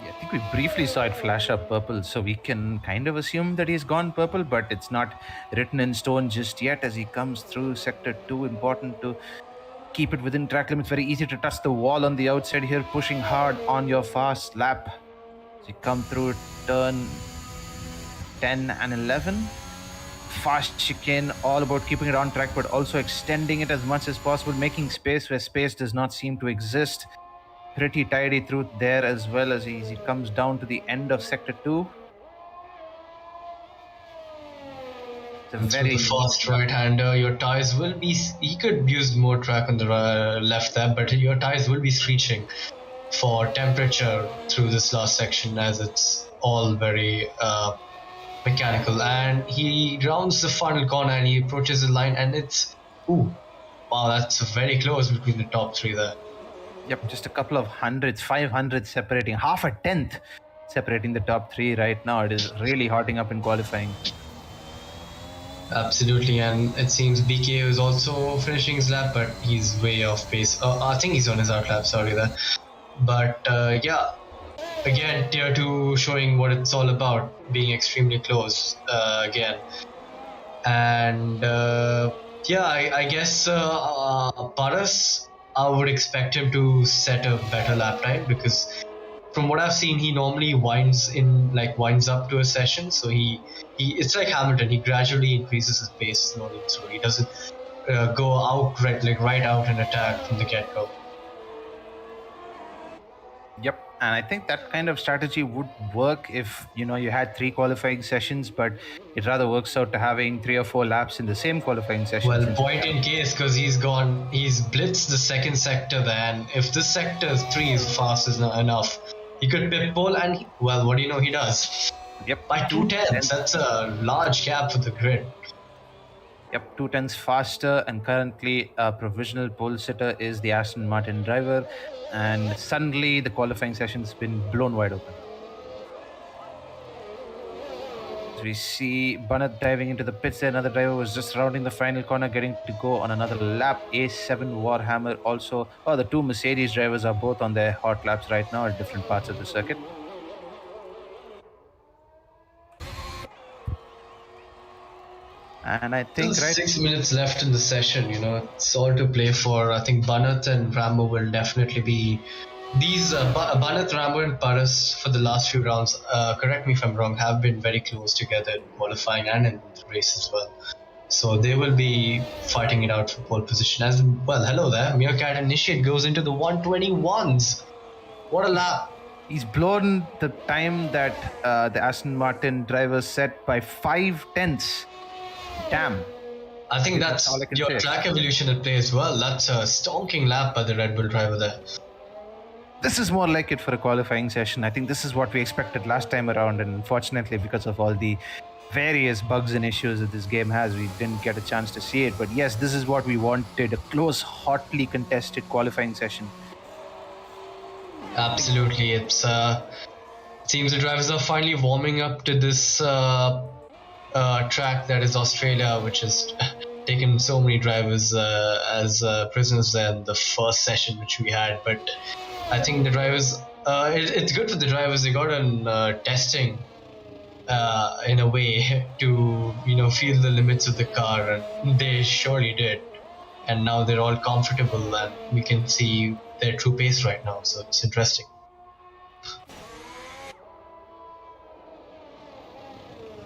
Yeah, I think we briefly saw it flash up purple, so we can kind of assume that he's gone purple, but it's not written in stone just yet as he comes through sector 2. Important to keep it within track limits. Very easy to touch the wall on the outside here, pushing hard on your fast lap. So you come through turn 10 and 11. Fast chicane, all about keeping it on track, but also extending it as much as possible, making space where space does not seem to exist. Pretty tidy through there as well as he comes down to the end of sector 2. It's a very fast right-hander. Your tires will be. He could use more track on the left there, but your tires will be screeching for temperature through this last section as it's all very mechanical. And he rounds the final corner and he approaches the line, and it's wow, that's very close between the top 3 there. Yep, just a couple of hundreds, 500 separating, half a tenth separating the top 3 right now. It is really hotting up in qualifying. Absolutely, and it seems BK is also finishing his lap, but he's way off pace. I think he's on his out lap, sorry there. But yeah, again, tier 2 showing what it's all about, being extremely close again. And yeah, I guess Paras, I would expect him to set a better lap time because from what I've seen, he normally winds up to a session. So he it's like Hamilton. He gradually increases his pace slowly, so he doesn't go out right out and attack from the get go. Yep, and I think that kind of strategy would work if you had 3 qualifying sessions, but it rather works out to having 3 or 4 laps in the same qualifying session. Well, point in case because he's blitzed the second sector there, and if this sector 3 is fast enough, he could pit pole, and well, what do you know he does? Yep, By 2/10, that's a large gap for the grid. Yep, 2/10 faster, and currently a provisional pole sitter is the Aston Martin driver, and suddenly the qualifying session's been blown wide open. As we see Banat diving into the pits there, another driver was just rounding the final corner, getting to go on another lap. A7 Warhammer also. The 2 Mercedes drivers are both on their hot laps right now at different parts of the circuit. And I think Still 6 minutes left in the session, it's all to play for. I think Banat and Rambo will definitely be these Banat, Rambo and Paras for the last few rounds, correct me if I'm wrong, have been very close together in qualifying and in the race as well. So they will be fighting it out for pole position as well. Hello there, MEERKAT Initiate goes into the 121s. What a lap. He's blown the time that the Aston Martin driver set by 5/10. Damn. I think that's your track evolution at play as well. That's a stonking lap by the Red Bull driver there. This is more like it for a qualifying session. I think this is what we expected last time around, and unfortunately, because of all the various bugs and issues that this game has, we didn't get a chance to see it. But yes, this is what we wanted, a close, hotly contested qualifying session. Absolutely. It seems the drivers are finally warming up to this track that is Australia, which has taken so many drivers as prisoners there in the first session which we had. But I think the drivers, it's good for the drivers. They got on testing in a way to feel the limits of the car, and they surely did. And now they're all comfortable, and we can see their true pace right now. So it's interesting.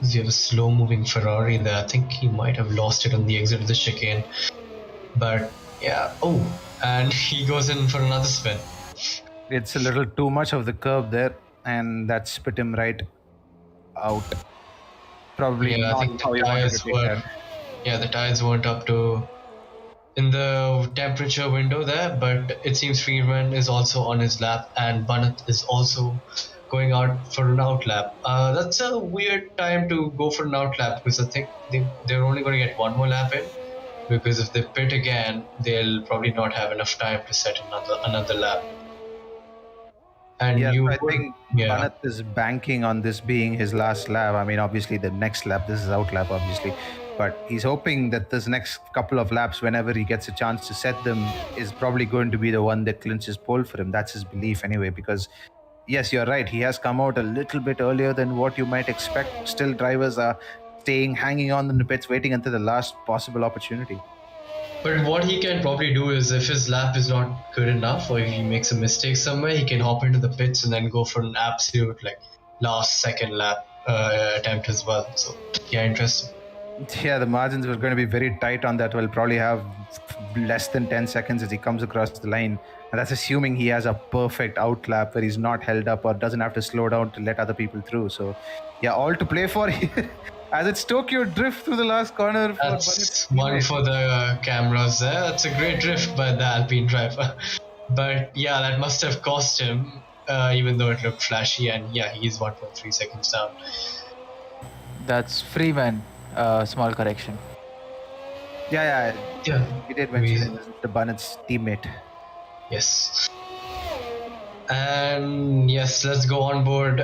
You have a slow-moving Ferrari there. I think he might have lost it on the exit of the chicane. But yeah, and he goes in for another spin. It's a little too much of the curb there, and that spit him right out. Probably I think the tires weren't up to in the temperature window there, but it seems Freeman is also on his lap, and Banat is also going out for an out lap. That's a weird time to go for an out lap because I think they're only going to get one more lap in, because if they pit again, they'll probably not have enough time to set another lap. And I think Banat is banking on this being his last lap. I mean, obviously the next lap, this is out lap, obviously. But he's hoping that this next couple of laps, whenever he gets a chance to set them, is probably going to be the one that clinches pole for him. That's his belief anyway, because yes, you're right. He has come out a little bit earlier than what you might expect. Still, drivers are hanging on in the pits, waiting until the last possible opportunity. But what he can probably do is, if his lap is not good enough, or if he makes a mistake somewhere, he can hop into the pits and then go for an absolute last second lap attempt as well. So yeah, interesting. Yeah, the margins were going to be very tight on that. We'll probably have less than 10 seconds as he comes across the line. And that's assuming he has a perfect out lap where he's not held up or doesn't have to slow down to let other people through. So yeah, all to play for here. As it's Tokyo drift through the last corner. That's one for the cameras there. That's a great drift by the Alpine driver. But yeah, that must have cost him, even though it looked flashy. And yeah, he's 1.3 seconds down. That's Freeman. Small correction. Yeah. He did mention the Banat's teammate. Yes. And yes, let's go on board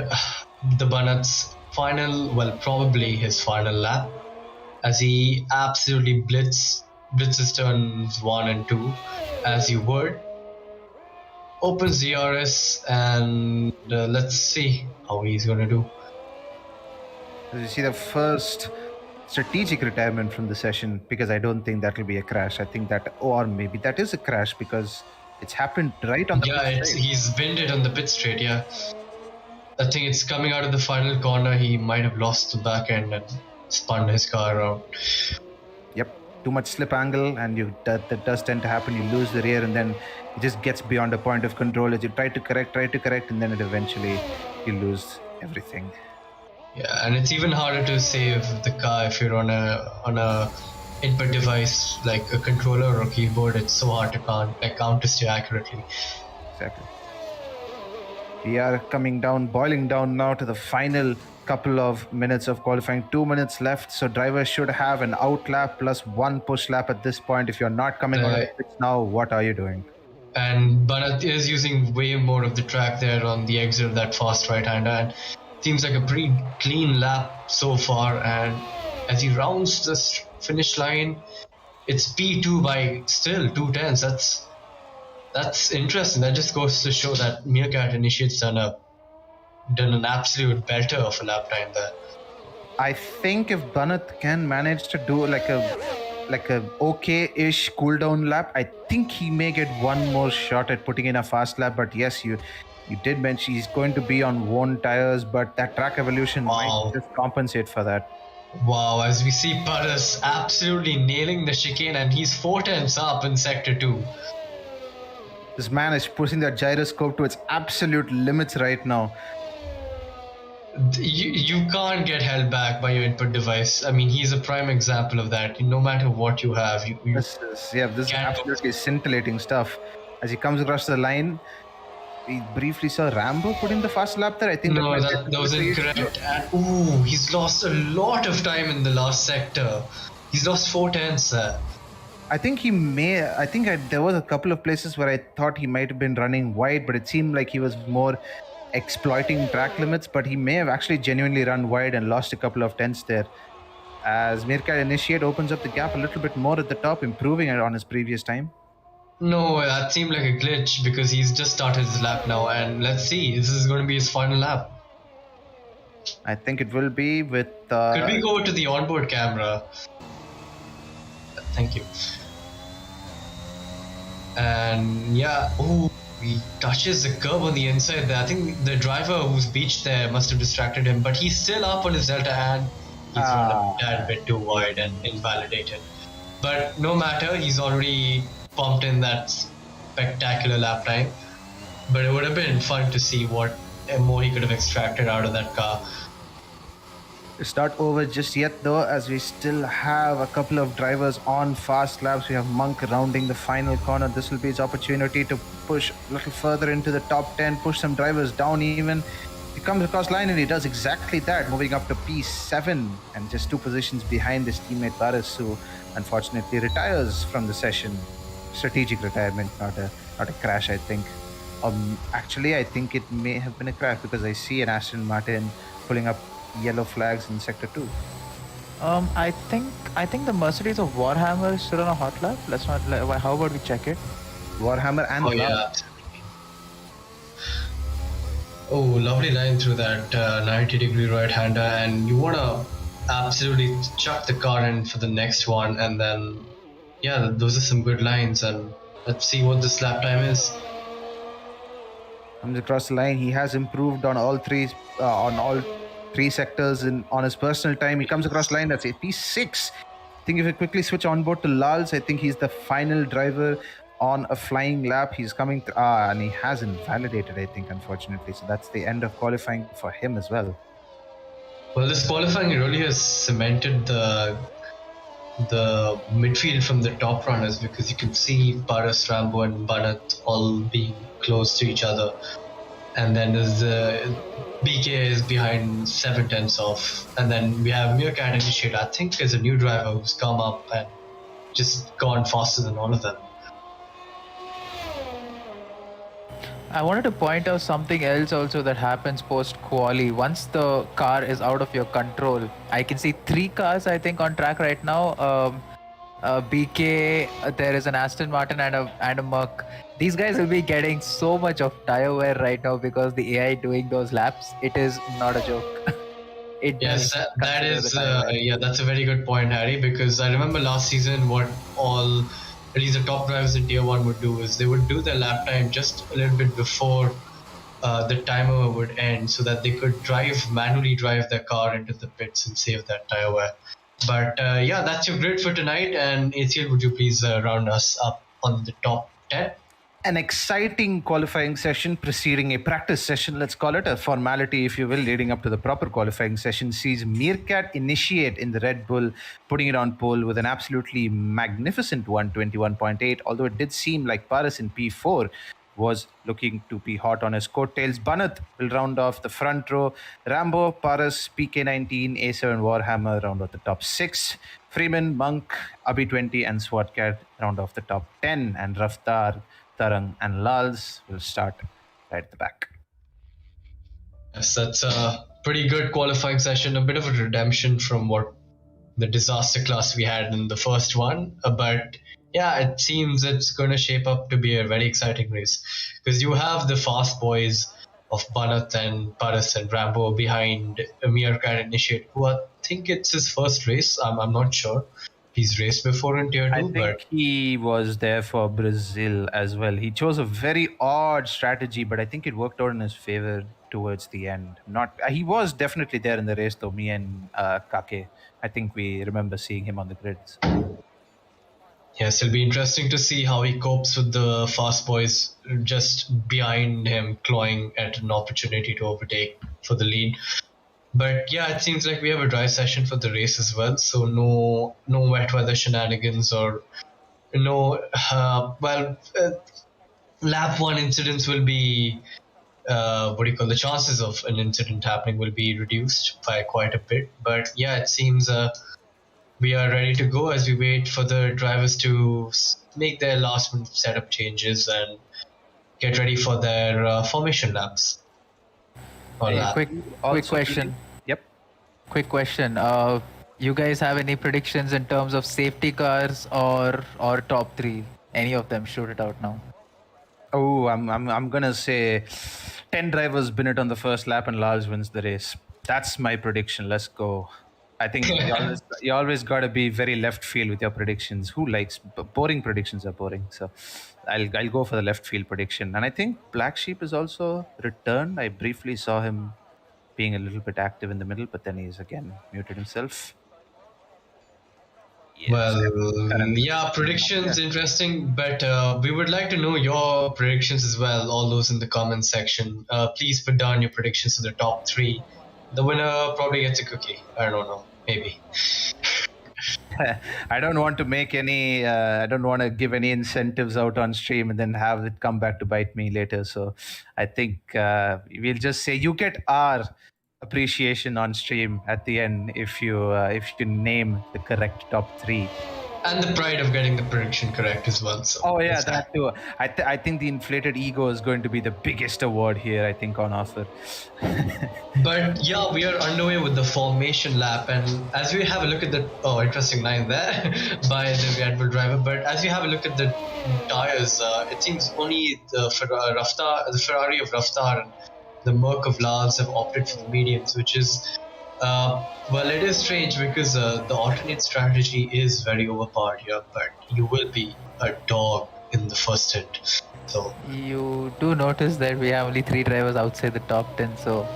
the Banat's final, well, probably his final lap, as he absolutely blitzes turns 1 and 2, as you would. Opens the RS, and let's see how he's going to do. You see the first strategic retirement from the session, because I don't think that will be a crash. I think that, or maybe that is a crash because it's happened right on the pit straight. He's winded on the pit straight, yeah. I think it's coming out of the final corner. He might have lost the back end and spun his car around. Yep, too much slip angle, and that does tend to happen. You lose the rear, and then it just gets beyond a point of control as you try to correct, and then it eventually you lose everything. Yeah, and it's even harder to save the car if you're on a input device like a controller or keyboard. It's so hard to counter steer accurately. Exactly. We are coming down, boiling down now to the final couple of minutes of qualifying. 2 minutes left, so drivers should have an out lap plus 1 push lap at this point. If you're not coming on the pitch now, what are you doing? And Banat is using way more of the track there on the exit of that fast right-hander, and seems like a pretty clean lap so far. And as he rounds the finish line, it's P2 by still 2 tenths. That's interesting. That just goes to show that MEERKAT Initiate's done an absolute belter of a lap time there. I think if Banat can manage to do like a okay-ish cooldown lap, I think he may get one more shot at putting in a fast lap. But yes, you did mention he's going to be on worn tires, but that track evolution might just compensate for that. Wow, as we see Paras absolutely nailing the chicane, and he's 4 tenths up in Sector 2. This man is pushing that gyroscope to its absolute limits right now. You can't get held back by your input device. I mean, he's a prime example of that. No matter what you have, this is absolutely scintillating stuff. As he comes across the line, we briefly saw Rambo put in the fast lap there. I think that was incorrect. And, he's lost a lot of time in the last sector. He's lost 4 tenths there. I think there was a couple of places where I thought he might have been running wide, but it seemed like he was more exploiting track limits, but he may have actually genuinely run wide and lost a couple of tenths there. As MEERKAT Initiate opens up the gap a little bit more at the top, improving it on his previous time. No, that seemed like a glitch because he's just started his lap now, and let's see, this is going to be his final lap. I think it will be with... Could we go to the onboard camera? Thank you. And yeah, he touches the curb on the inside there. I think the driver who's beached there must have distracted him, but he's still up on his delta and he's run a tad bit too wide and invalidated. But no matter, he's already pumped in that spectacular lap time. But it would have been fun to see what more he could have extracted out of that car. It's not over just yet though, as we still have a couple of drivers on fast laps. We have Monk rounding the final corner. This will be his opportunity to push a little further into the top 10, push some drivers down even. He comes across line and he does exactly that, moving up to P7 and just 2 positions behind his teammate Paras, who unfortunately retires from the session. Strategic retirement, not a crash, I think. Actually, I think it may have been a crash because I see an Aston Martin pulling up yellow flags in Sector 2. I think the Mercedes of Warhammer is still on a hot lap. How about we check it? Warhammer and lovely line through that 90-degree right-hander, and you want to absolutely chuck the car in for the next one, and then those are some good lines, and let's see what this lap time is. Comes across the line. He has improved on all three sectors on his personal time. He comes across the line, that's P6. I think if we quickly switch on board to laalllls, I think he's the final driver on a flying lap. He's coming and he has invalidated, I think, unfortunately. So that's the end of qualifying for him as well. Well, this qualifying really has cemented the midfield from the top runners, because you can see Paras, Rambo and Banat all being close to each other. And then there's BK is behind 7 tenths off. And then we have MEERKAT Initiate. I think there's a new driver who's come up and just gone faster than all of them. I wanted to point out something else also that happens post quali. Once the car is out of your control, I can see 3 cars I think on track right now. BK, there is an Aston Martin and a Merc. These guys will be getting so much of tire wear right now because the AI doing those laps. It is not a joke. It Yes, does that consider is, the tire wear. yeah, that's a very good point, Harry, because I remember last season what all, at least the top drivers in Tier 1 would do is they would do their lap time just a little bit before the timer would end so that they could manually drive their car into the pits and save that tire wear. But yeah, that's your grid for tonight. And ACL, would you please round us up on the top 10? An exciting qualifying session preceding a practice session, let's call it a formality, if you will, leading up to the proper qualifying session, sees MEERKAT initiate in the Red Bull, putting it on pole with an absolutely magnificent 121.8, although it did seem like Paris in P4 was looking to be hot on his coattails. Banat will round off the front row. Rambo, Paris, PK19, A7 Warhammer round off the top 6. Freeman, Monk, Abhi 20 and swatkat round off the top 10. And Raftaar, Tarang and laalllls will start right at the back. Yes, that's a pretty good qualifying session. A bit of a redemption from what the disaster class we had in the first one. But yeah, it seems it's going to shape up to be a very exciting race because you have the fast boys of Banat and Paris and Rambo behind MEERKAT Initiate, who I think it's his first race. I'm not sure. He's raced before in Tier 2, I think but he was there for Brazil as well. He chose a very odd strategy, but I think it worked out in his favor towards the end. Not he was definitely there in the race though. Me and Kake, I think we remember seeing him on the grids. yes, it'll be interesting to see how he copes with the fast boys just behind him, clawing at an opportunity to overtake for the lead. But yeah, it seems like we have a dry session for the race as well, so no wet weather shenanigans or no. Lap 1 incidents will be the chances of an incident happening will be reduced by quite a bit. But yeah, it seems we are ready to go as we wait for the drivers to make their last minute setup changes and get ready for their formation laps. Quick question. Yep. Quick question. You guys have any predictions in terms of safety cars or top 3? Any of them? Shoot it out now. Oh, I'm gonna say 10 drivers bin it on the first lap and laalllls wins the race. That's my prediction. Let's go. I think you always got to be very left field with your predictions. Who likes boring predictions? Are boring. So I'll go for the left field prediction. And I think Black Sheep is also returned. I briefly saw him being a little bit active in the middle, but then he's again muted himself. Yes. Well, yeah, predictions interesting, but we would like to know your predictions as well. All those in the comments section. Please put down your predictions to the top 3. The winner probably gets a cookie. I don't know, maybe. I don't want to make any. I don't want to give any incentives out on stream and then have it come back to bite me later. So I think we'll just say you get our appreciation on stream at the end if you name the correct top 3. And the pride of getting the prediction correct as well. So oh yeah, that too. I think the inflated ego is going to be the biggest award here, I think, on offer. But yeah, we are underway with the formation lap, and as we have a look at the interesting line there by the Red Bull driver. But as we have a look at the tires, it seems only the Ferrari of Raftaar and the Merc of laalllls have opted for the mediums, which is well, it is strange because the alternate strategy is very overpowered here, but you will be a dog in the first hit. So you do notice that we have only 3 drivers outside the top 10, so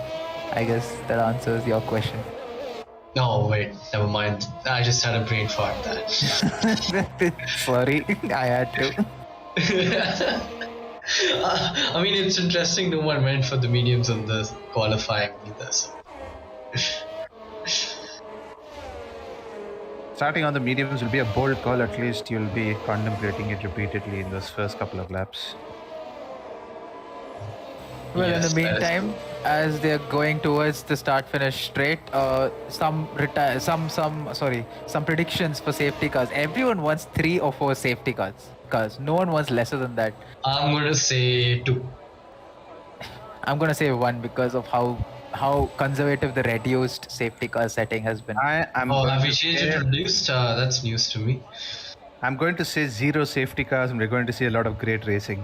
I guess that answers your question. No, wait, never mind. I just had a brain fart there. Sorry, I had to. I mean, it's interesting no one went for the mediums on the qualifying either. So. Starting on the mediums will be a bold call. At least you'll be contemplating it repeatedly in those first couple of laps. Well, yes, in the meantime, as they're going towards the start-finish straight, some predictions for safety cars. Everyone wants 3 or 4 safety cars. No one wants lesser than that. I'm gonna say 2. I'm gonna say 1 because of how conservative the reduced safety car setting has been. I'm Have we changed it to reduced? That's news to me. I'm going to say 0 safety cars, and we're going to see a lot of great racing.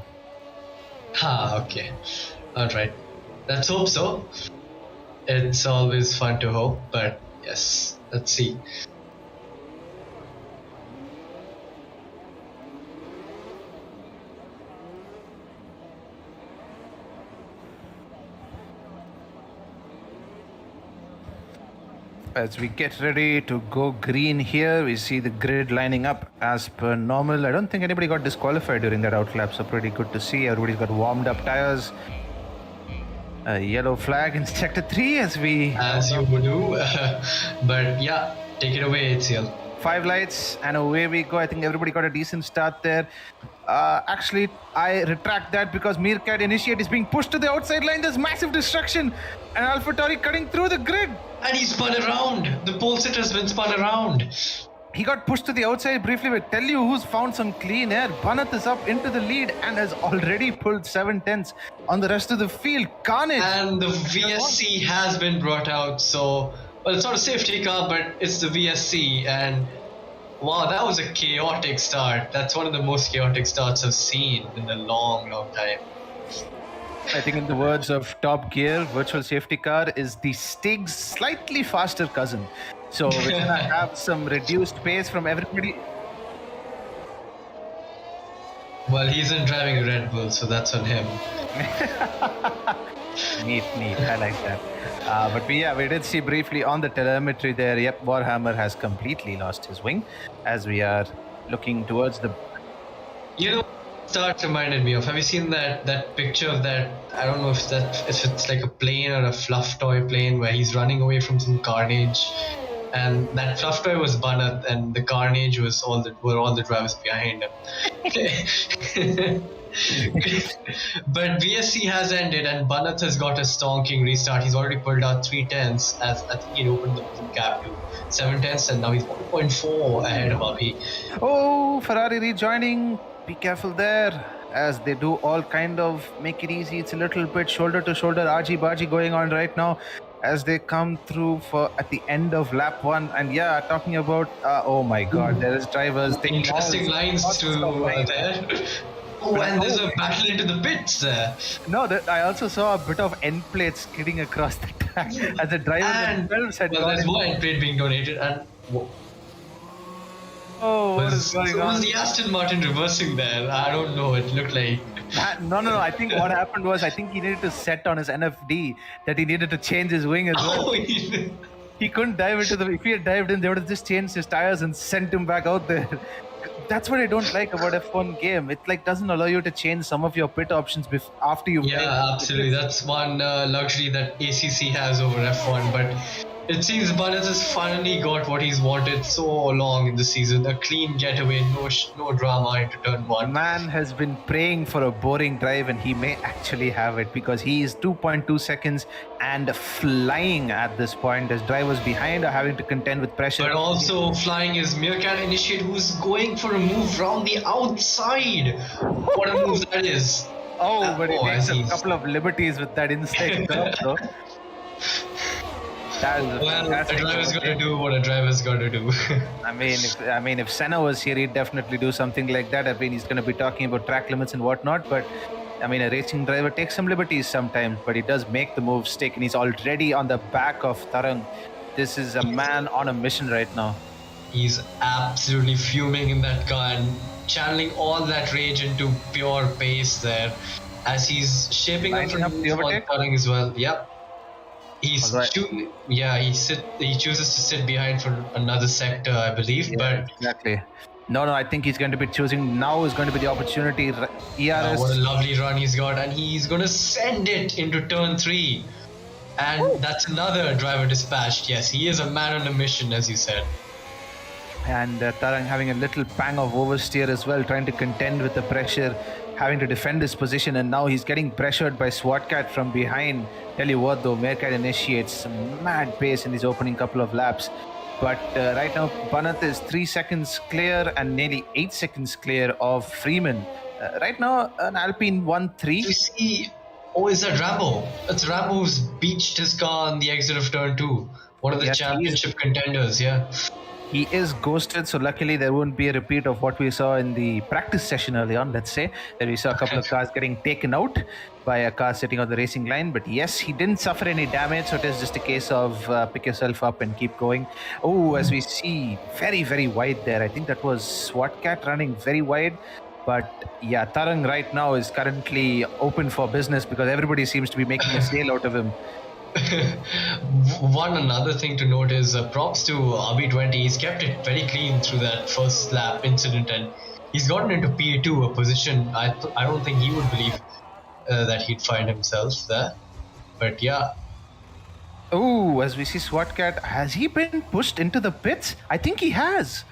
Okay. Alright. Let's hope so. It's always fun to hope, but yes, let's see. As we get ready to go green here, we see the grid lining up as per normal. I don't think anybody got disqualified during that outlap, so pretty good to see. Everybody's got warmed up tires. A yellow flag in sector 3 as you would do. But yeah, take it away, Itziel. 5 lights and away we go. I think everybody got a decent start there. Actually, I retract that because MEERKAT Initiate is being pushed to the outside line. There's massive destruction, and AlphaTauri cutting through the grid. And he spun around. The pole sitter has been spun around. He got pushed to the outside briefly, but tell you who's found some clean air. Banat is up into the lead and has already pulled 7/10 on the rest of the field. Carnage. And the VSC has been brought out, so well, it's not a safety car, but it's the VSC. And wow, that was a chaotic start. That's one of the most chaotic starts I've seen in a long, long time. I think in the words of Top Gear, virtual safety car is the Stig's slightly faster cousin. So we're going to have some reduced pace from everybody. Well, he's in driving a Red Bull, so that's on him. Neat. I like that. But we did see briefly on the telemetry there. Yep, Warhammer has completely lost his wing as we are looking towards the... You know, start reminded me of. Have you seen that picture of that? I don't know if it's like a plane or a fluff toy plane where he's running away from some carnage, and that fluff toy was Banat, and the carnage was all the drivers behind him. But VSC has ended, and Banat has got a stonking restart. He's already pulled out 3/10 as I think he opened the gap to 7/10, and now he's 1.4 ahead of Abhi. Oh, Ferrari rejoining. Be careful there, as they do all kind of make it easy. It's a little bit shoulder to shoulder argy-bargy going on right now as they come through for at the end of lap 1. And yeah, talking about oh my god, there is drivers interesting lines to there. Oh, and there's a battle into the pits there. No, I also saw a bit of end plates skidding across the track as the drivers themselves had there's more end plate being donated, and what is going on? Was the Aston Martin reversing there? I don't know. It looked like... No. I think what happened was he needed to set on his NFD that he needed to change his wing as well. He couldn't dive into the... If he had dived in, they would have just changed his tires and sent him back out there. That's what I don't like about F1 game. It doesn't allow you to change some of your pit options after you... Yeah, absolutely. That's one luxury that ACC has over F1, but... It seems Banat has finally got what he's wanted so long in the season. A clean getaway, no drama into turn 1. Man has been praying for a boring drive, and he may actually have it because he is 2.2 seconds and flying at this point as drivers behind are having to contend with pressure. But also flying is MEERKAT Initiate, who's going for a move round the outside. What a move that is. But he takes a couple of liberties with that inside curve though. A driver's got to do what a driver's got to do. I mean, if Senna was here, he'd definitely do something like that. I mean, he's going to be talking about track limits and whatnot. But I mean, a racing driver takes some liberties sometimes, but he does make the move stick, and he's already on the back of Tarang. This is a man on a mission right now. He's absolutely fuming in that car and channeling all that rage into pure pace there, as he's shaping up for Tarang as well. Yep. He chooses to sit behind for another sector, I believe. Yeah, but exactly. No, I think he's going to be choosing. Now is going to be the opportunity. ERS. What a lovely run he's got, and he's going to send it into turn 3. And that's another driver dispatched. Yes, he is a man on a mission, as you said. And Tarang having a little pang of oversteer as well, trying to contend with the pressure, having to defend his position, and now he's getting pressured by swatkat from behind. Tell you what though, MEERKAT initiates some mad pace in these opening couple of laps. But right now, Banat is 3 seconds clear and nearly 8 seconds clear of Freeman. Right now, an Alpine 1-3. You see, Oh, is that Rambo? It's Rambo who's beached his car on the exit of turn 2. One of the Yes, championship contenders, yeah. He is ghosted, so luckily there won't be a repeat of what we saw in the practice session early on, let's say, that we saw a couple of cars getting taken out by a car sitting on the racing line. But yes, he didn't suffer any damage, so it is just a case of pick yourself up and keep going. Oh, as we see, very, very wide there. I think that was swatkat running very wide. But yeah, Tarang right now is currently open for business because everybody seems to be making a sale out of him. One another thing to note is props to Abhi20. He's kept it very clean through that first lap incident, and he's gotten into P2, a position I don't think he would believe that he'd find himself there. But yeah. Oh, as we see swatkat, has he been pushed into the pits? I think he has.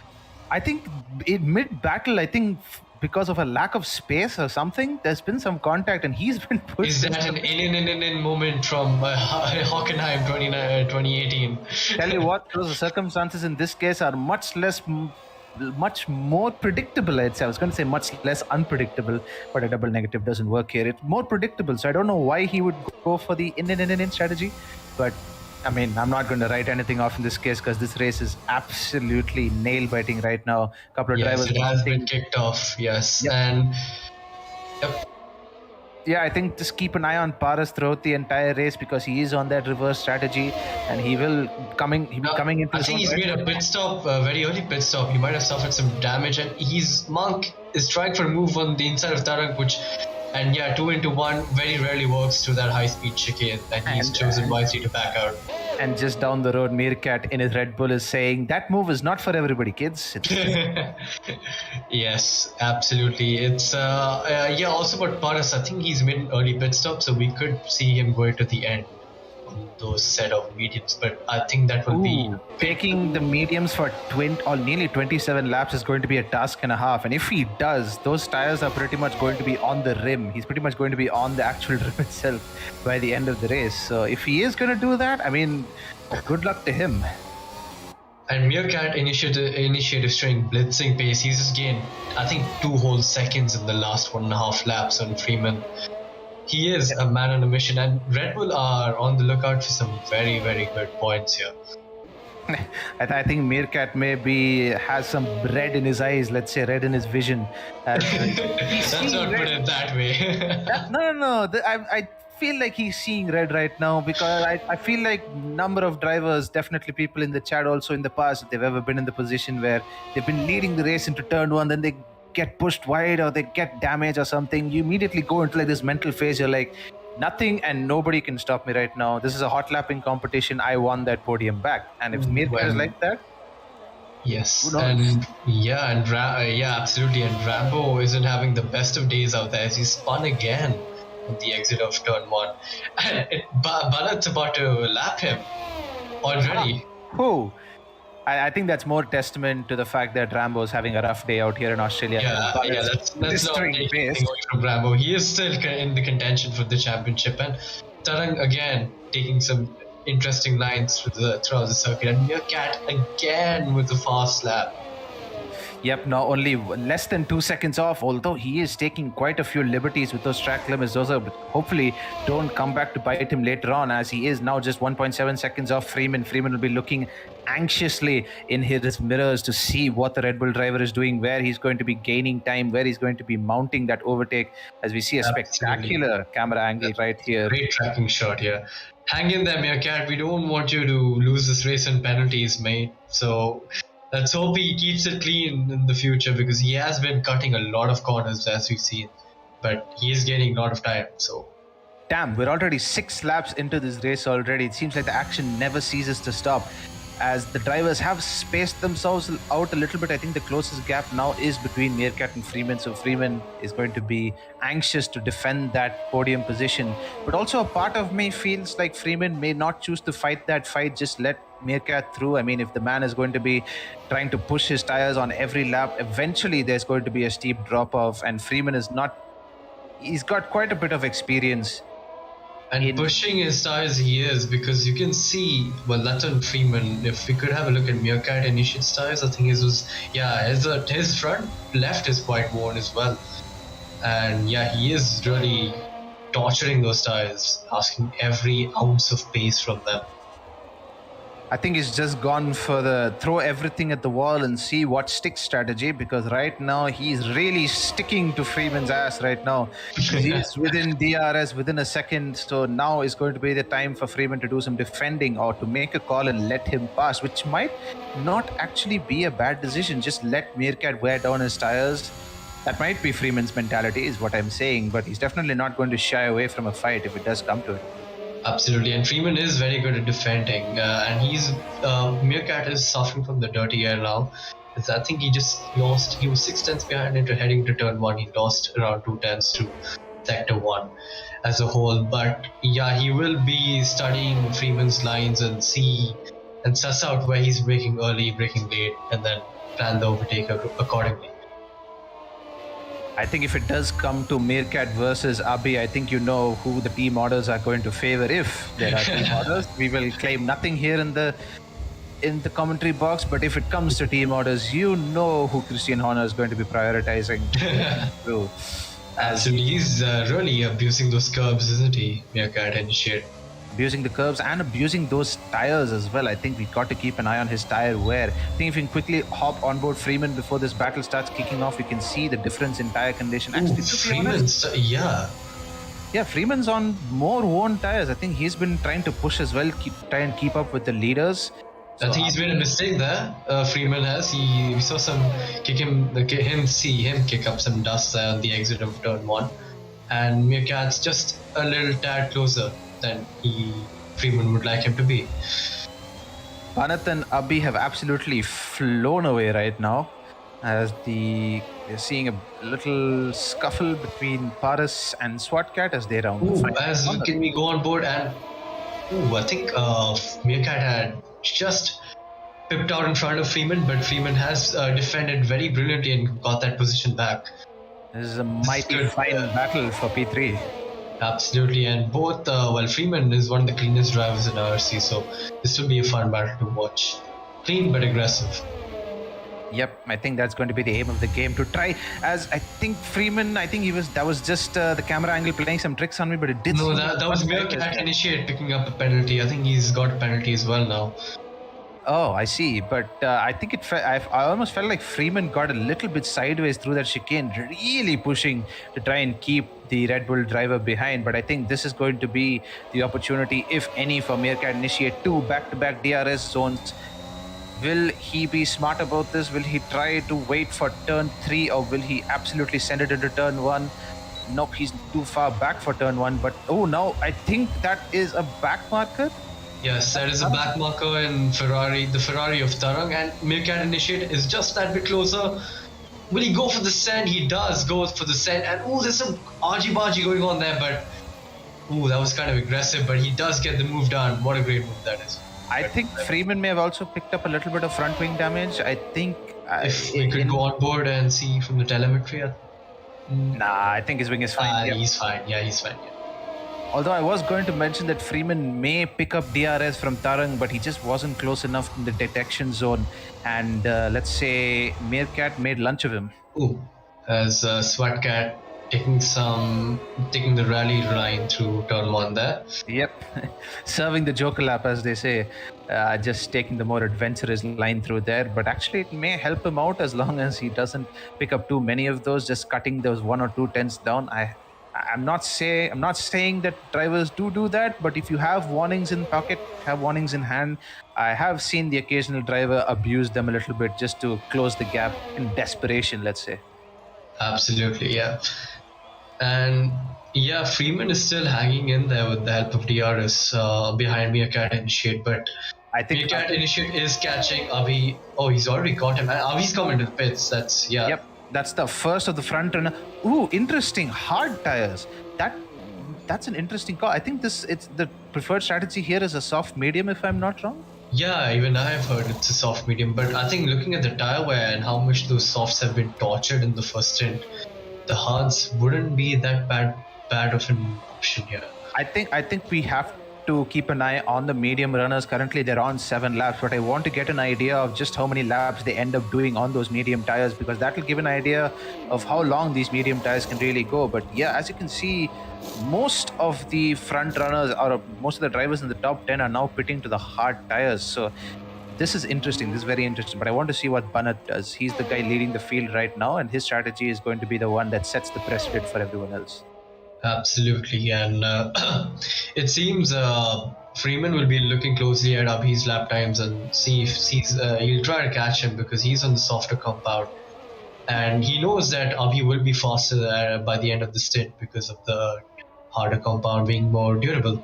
I think in mid-battle, I think because of a lack of space or something, there's been some contact and he's been pushed. Is that an in moment from Hockenheim 2018? Tell you what, those circumstances in this case are much more predictable, I'd say. I was going to say much less unpredictable, but a double negative doesn't work here. It's more predictable, so I don't know why he would go for the in strategy, but I mean, I'm not going to write anything off in this case because this race is absolutely nail-biting right now. A couple of drivers... It has been kicked off, yes. Yep. And... Yep. Yeah, I think just keep an eye on Paras throughout the entire race because he is on that reverse strategy and he will coming into... I think he's made a pit stop, a very early pit stop. He might have suffered some damage, and Monk is trying for a move on the inside of Tarang, which... And yeah, 2 into 1 very rarely works through that high-speed chicane, and he's chosen wisely to back out. And just down the road, MEERKAT in his Red Bull is saying, that move is not for everybody, kids. Yes, absolutely. It's, also about Paras, I think he's made an early pit stop, so we could see him going to the end on those set of mediums, but I think that will be... Taking the mediums for nearly 27 laps is going to be a task and a half, and if he does, those tires are pretty much going to be on the rim. He's pretty much going to be on the actual rim itself by the end of the race. So if he is going to do that, I mean, good luck to him. And MEERKAT initiative string blitzing pace. He's just gained, I think, 2 whole seconds in the last 1.5 laps on Freeman. He is a man on a mission, and Red Bull are on the lookout for some very, very good points here. I think MEERKAT maybe has some red in his eyes, let's say red in his vision. Let's not put it that way. No. I feel like he's seeing red right now because I feel like number of drivers, definitely people in the chat also in the past, if they've ever been in the position where they've been leading the race into turn 1, then they get pushed wide or they get damaged or something, you immediately go into like this mental phase. You're like, nothing and nobody can stop me right now. This is a hot lapping competition. I won that podium back. And if MEERKAT is like that, yes, and absolutely. And Rambo isn't having the best of days out there as he spun again on the exit of turn 1, and Banat's about to lap him already. Who? I think that's more testament to the fact that Rambo is having a rough day out here in Australia. That's not taking anything away from Rambo. He is still in the contention for the championship, and Tarang again taking some interesting lines throughout the circuit, and MEERKAT again with the fast lap. Yep, now only less than 2 seconds off, although he is taking quite a few liberties with those track limits. Those are hopefully don't come back to bite him later on, as he is now just 1.7 seconds off Freeman. Freeman will be looking anxiously in his mirrors to see what the Red Bull driver is doing, where he's going to be gaining time, where he's going to be mounting that overtake, as we see a spectacular camera angle right here. Great tracking shot here. Hang in there, MEERKAT. We don't want you to lose this race in penalties, mate. So... let's hope he keeps it clean in the future, because he has been cutting a lot of corners as we've seen, but he is gaining a lot of time. So, damn, we're already 6 laps into this race already. It seems like the action never ceases to stop, as the drivers have spaced themselves out a little bit. I think the closest gap now is between MEERKAT and Freeman, so Freeman is going to be anxious to defend that podium position. But also a part of me feels like Freeman may not choose to fight that fight, just let MEERKAT through. I mean, if the man is going to be trying to push his tires on every lap, eventually there's going to be a steep drop off, and Freeman is not... he's got quite a bit of experience. And pushing his tires he is, because you can see, well, that's on Freeman. If we could have a look at MEERKAT initiate's tires, I think his front left is quite worn as well. And yeah, he is really torturing those tires, asking every ounce of pace from them. I think he's just gone for the throw everything at the wall and see what sticks strategy, because right now he's really sticking to Freeman's ass right now. He's within DRS within a second, so now is going to be the time for Freeman to do some defending or to make a call and let him pass, which might not actually be a bad decision. Just let MEERKAT wear down his tires. That might be Freeman's mentality, is what I'm saying, but he's definitely not going to shy away from a fight if it does come to it. Absolutely, and Freeman is very good at defending, and MEERKAT is suffering from the dirty air now. I think he just lost. He was 6 tenths behind into heading to turn 1. He lost around 2 tenths to sector 1 as a whole. But yeah, he will be studying Freeman's lines and suss out where he's braking early, braking late, and then plan the overtake accordingly. I think if it does come to MEERKAT versus Abhi, I think you know who the team orders are going to favor. If there are team orders, we will claim nothing here in the commentary box. But if it comes to team orders, you know who Christian Horner is going to be prioritizing. Absolutely, he's really abusing those curbs, isn't he, MEERKAT initiate? Abusing the curves and abusing those tires as well. I think we got to keep an eye on his tire wear. I think if we can quickly hop on board Freeman before this battle starts kicking off, we can see the difference in tire condition. Actually, Freeman's on more worn tires. I think he's been trying to push as well, try and keep up with the leaders. So I think he's made a mistake there. Freeman has. We saw him kick up some dust there on the exit of turn 1, and MEERKAT's just a little tad closer than Freeman would like him to be. Banat and Abhi have absolutely flown away right now, as we're seeing a little scuffle between Paras and swatkat as they round. Can we go on board and I think MEERKAT had just pipped out in front of Freeman, but Freeman has defended very brilliantly and got that position back. This is a mighty fine battle for P3. Absolutely, and both, Freeman is one of the cleanest drivers in IRC, so this will be a fun battle to watch. Clean but aggressive. Yep, I think that's going to be the aim of the game, to try, as I think Freeman, that was just the camera angle playing some tricks on me, but it did. No, that was MEERKAT initiate picking up a penalty. I think he's got a penalty as well now. Oh, I see. But I think I almost felt like Freeman got a little bit sideways through that chicane, really pushing to try and keep the Red Bull driver behind. But I think this is going to be the opportunity, if any, for MEERKAT initiate 2 back-to-back DRS zones. Will he be smart about this? Will he try to wait for turn 3, or will he absolutely send it into turn 1? Nope, he's too far back for turn 1. But no, I think that is a back marker. Yes, that is a back marker in the Ferrari of Tarang, and MEERKAT initiate is just that bit closer. Will he go for the send? He does go for the send, and there's some argy-bargy going on there, but that was kind of aggressive, but he does get the move done. What a great move that is. I think Freeman may have also picked up a little bit of front wing damage. I think if we could go on board and see from the telemetry. I think his wing is fine. He's fine. Yeah, he's fine. Yeah. Although I was going to mention that Freeman may pick up DRS from Tarang, but he just wasn't close enough in the detection zone. And let's say MEERKAT made lunch of him. As swatkat taking the rally line through turn 1 there. Yep, serving the joker lap, as they say, just taking the more adventurous line through there. But actually, it may help him out as long as he doesn't pick up too many of those, just cutting those 1 or 2 tenths down. I'm not saying that drivers do that, but if you have warnings in pocket, have warnings in hand, I have seen the occasional driver abuse them a little bit just to close the gap in desperation, let's say. Absolutely, yeah. And yeah, Freeman is still hanging in there with the help of DRS behind MEERKAT initiate, but I think MEERKAT initiate is catching Abhi. He's already caught him. Abhi's coming to the pits. Yep. That's the first of the front runner. Interesting. Hard tires. That's an interesting call. I think it's the preferred strategy here is a soft medium, if I'm not wrong. Yeah, even I've heard it's a soft medium. But I think looking at the tire wear and how much those softs have been tortured in the first stint, the hards wouldn't be that bad of an option here. I think we have to keep an eye on the medium runners. Currently, they're on 7 laps, but I want to get an idea of just how many laps they end up doing on those medium tires, because that will give an idea of how long these medium tires can really go. But yeah, as you can see, most of the front runners or most of the drivers in the top 10 are now pitting to the hard tires. So this is interesting. This is very interesting. But I want to see what Banat does. He's the guy leading the field right now, and his strategy is going to be the one that sets the precedent for everyone else. Absolutely, and it seems Freeman will be looking closely at Abhi's lap times and see if he'll try to catch him, because he's on the softer compound, and he knows that Abhi will be faster by the end of the stint because of the harder compound being more durable.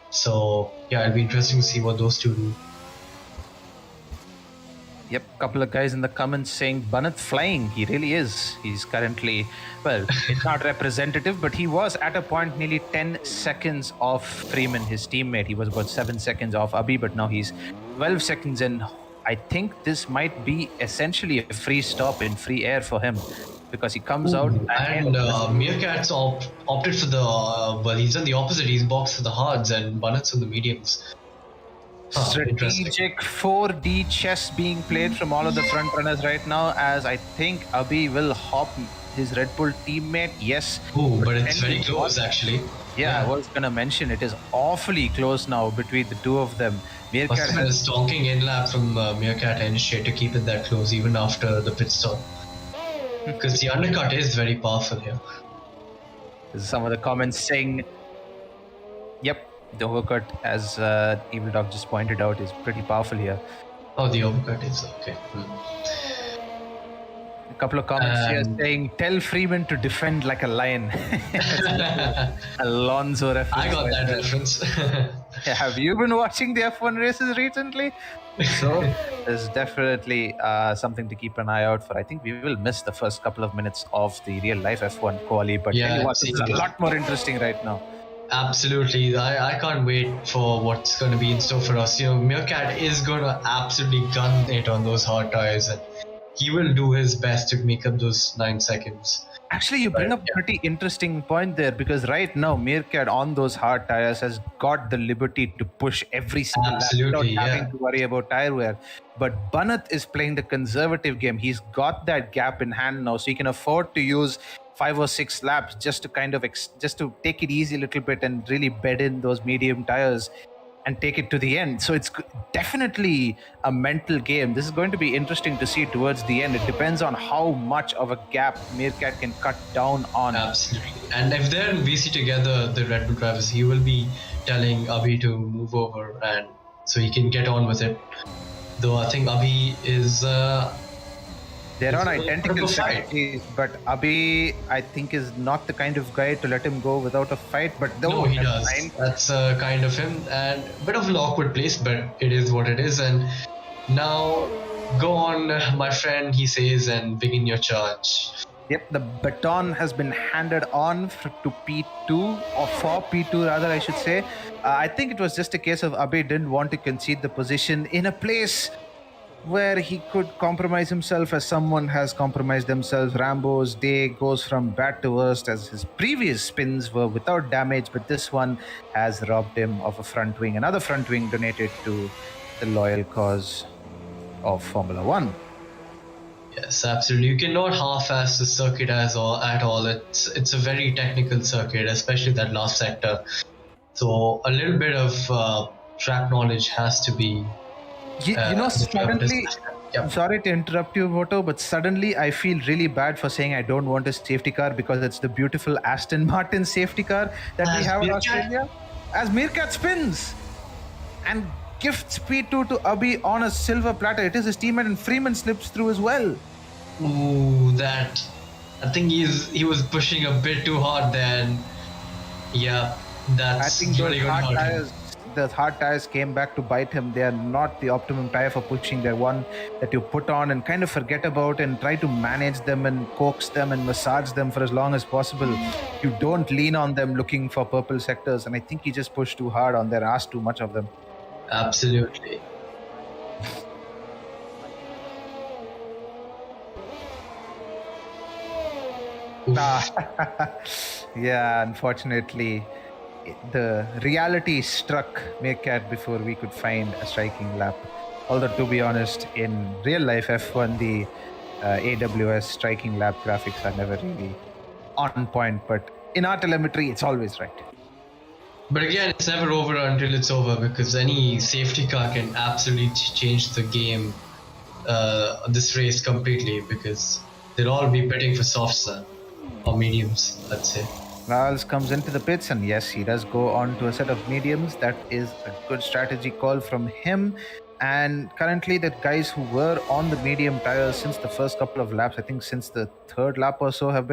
So yeah, it'll be interesting to see what those two do. Yep, couple of guys in the comments saying Banat flying. He really is. He's currently, well, it's not representative, but he was at a point nearly 10 seconds off Freeman, his teammate. He was about 7 seconds off Abhi, but now he's 12 seconds in. I think this might be essentially a free stop in free air for him, because he comes out and MEERKAT's opted for the well, he's done the opposite. He's boxed for the hards, and Banat's on the mediums. Strategic 4D chess being played from all of the front runners right now, as I think Abhi will hop his Red Bull teammate. Yes. Oh, but it's very close actually. Yeah, I was gonna mention it is awfully close now between the two of them. MEERKAT has stalking in lap from MEERKAT to initiate to keep it that close even after the pit stop, because the undercut is very powerful here. Some of the comments saying, yep, the overcut, as Evil Dog just pointed out, is pretty powerful here. Oh, the overcut is okay. A couple of comments here saying, tell Freeman to defend like a lion. Alonso reference. I got that reference. Have you been watching the F1 races recently? So there's definitely something to keep an eye out for. I think we will miss the first couple of minutes of the real life F1 quali, but it's a lot more interesting right now. Absolutely. I can't wait for what's going to be in store for us. You know, MEERKAT is going to absolutely gun it on those hard tires, and he will do his best to make up those 9 seconds. Actually, you bring up a pretty interesting point there, because right now MEERKAT on those hard tires has got the liberty to push every single lap without having to worry about tire wear. But Banat is playing the conservative game. He's got that gap in hand now, so he can afford to use 5 or 6 laps just to kind of just to take it easy a little bit and really bed in those medium tires and take it to the end. So it's definitely a mental game. This is going to be interesting to see towards the end. It depends on how much of a gap MEERKAT can cut down on. Absolutely. And if they're in VC together, the Red Bull drivers, he will be telling Abhi to move over, and so he can get on with it. Though I think Abhi is they're on identical strategies, but Abhi, I think, is not the kind of guy to let him go without a fight. But no, he does. That's kind of him, and a bit of an awkward place, but it is what it is. And now, go on, my friend, he says, and begin your charge. Yep, the baton has been handed on to P2, or for P2 rather, I should say. I think it was just a case of Abhi didn't want to concede the position in a place where he could compromise himself, as someone has compromised themselves. Rambo's day goes from bad to worst, as his previous spins were without damage, but this one has robbed him of a front wing, another front wing donated to the loyal cause of Formula One. Yes, absolutely. You cannot half-ass the circuit at all. It's a very technical circuit, especially that last sector. So a little bit of track knowledge has to be. Suddenly, I'm sorry to interrupt you, Moto, but suddenly I feel really bad for saying I don't want a safety car, because it's the beautiful Aston Martin safety car that we have in Australia. As MEERKAT spins and gifts P2 to Abhi on a silver platter. It is his teammate, and Freeman slips through as well. Ooh, that. I think he was pushing a bit too hard then. Yeah, that's really going to hurt him. The hard tires came back to bite him. They are not the optimum tire for pushing. They're one that you put on and kind of forget about and try to manage them and coax them and massage them for as long as possible. You don't lean on them looking for purple sectors, and I think he just pushed too hard on there, asked too much of them. Absolutely. Yeah, unfortunately. the reality struck MEERKAT before we could find a striking lap. Although, to be honest, in real life F1, the AWS striking lap graphics are never really on point, but in our telemetry, it's always right. But again, it's never over until it's over, because any safety car can absolutely change the game, this race completely, because they'll all be pitting for softs or mediums, let's say. laalllls comes into the pits, and yes, he does go on to a set of mediums. That is a good strategy call from him. And currently, the guys who were on the medium tires since the first couple of laps, I think since the third lap or so, have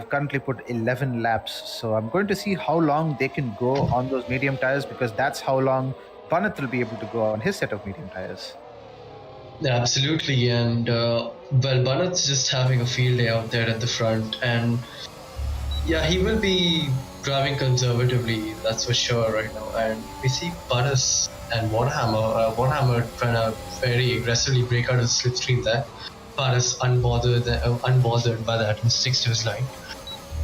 currently put 11 laps. So I'm going to see how long they can go on those medium tires, because that's how long banat will be able to go on his set of medium tires. Yeah, absolutely, and well, Banat's just having a field day out there at the front, and yeah, he will be driving conservatively, that's for sure right now. And we see Paras and Warhammer trying to very aggressively break out of the slipstream there. Paras unbothered by that and sticks to his line.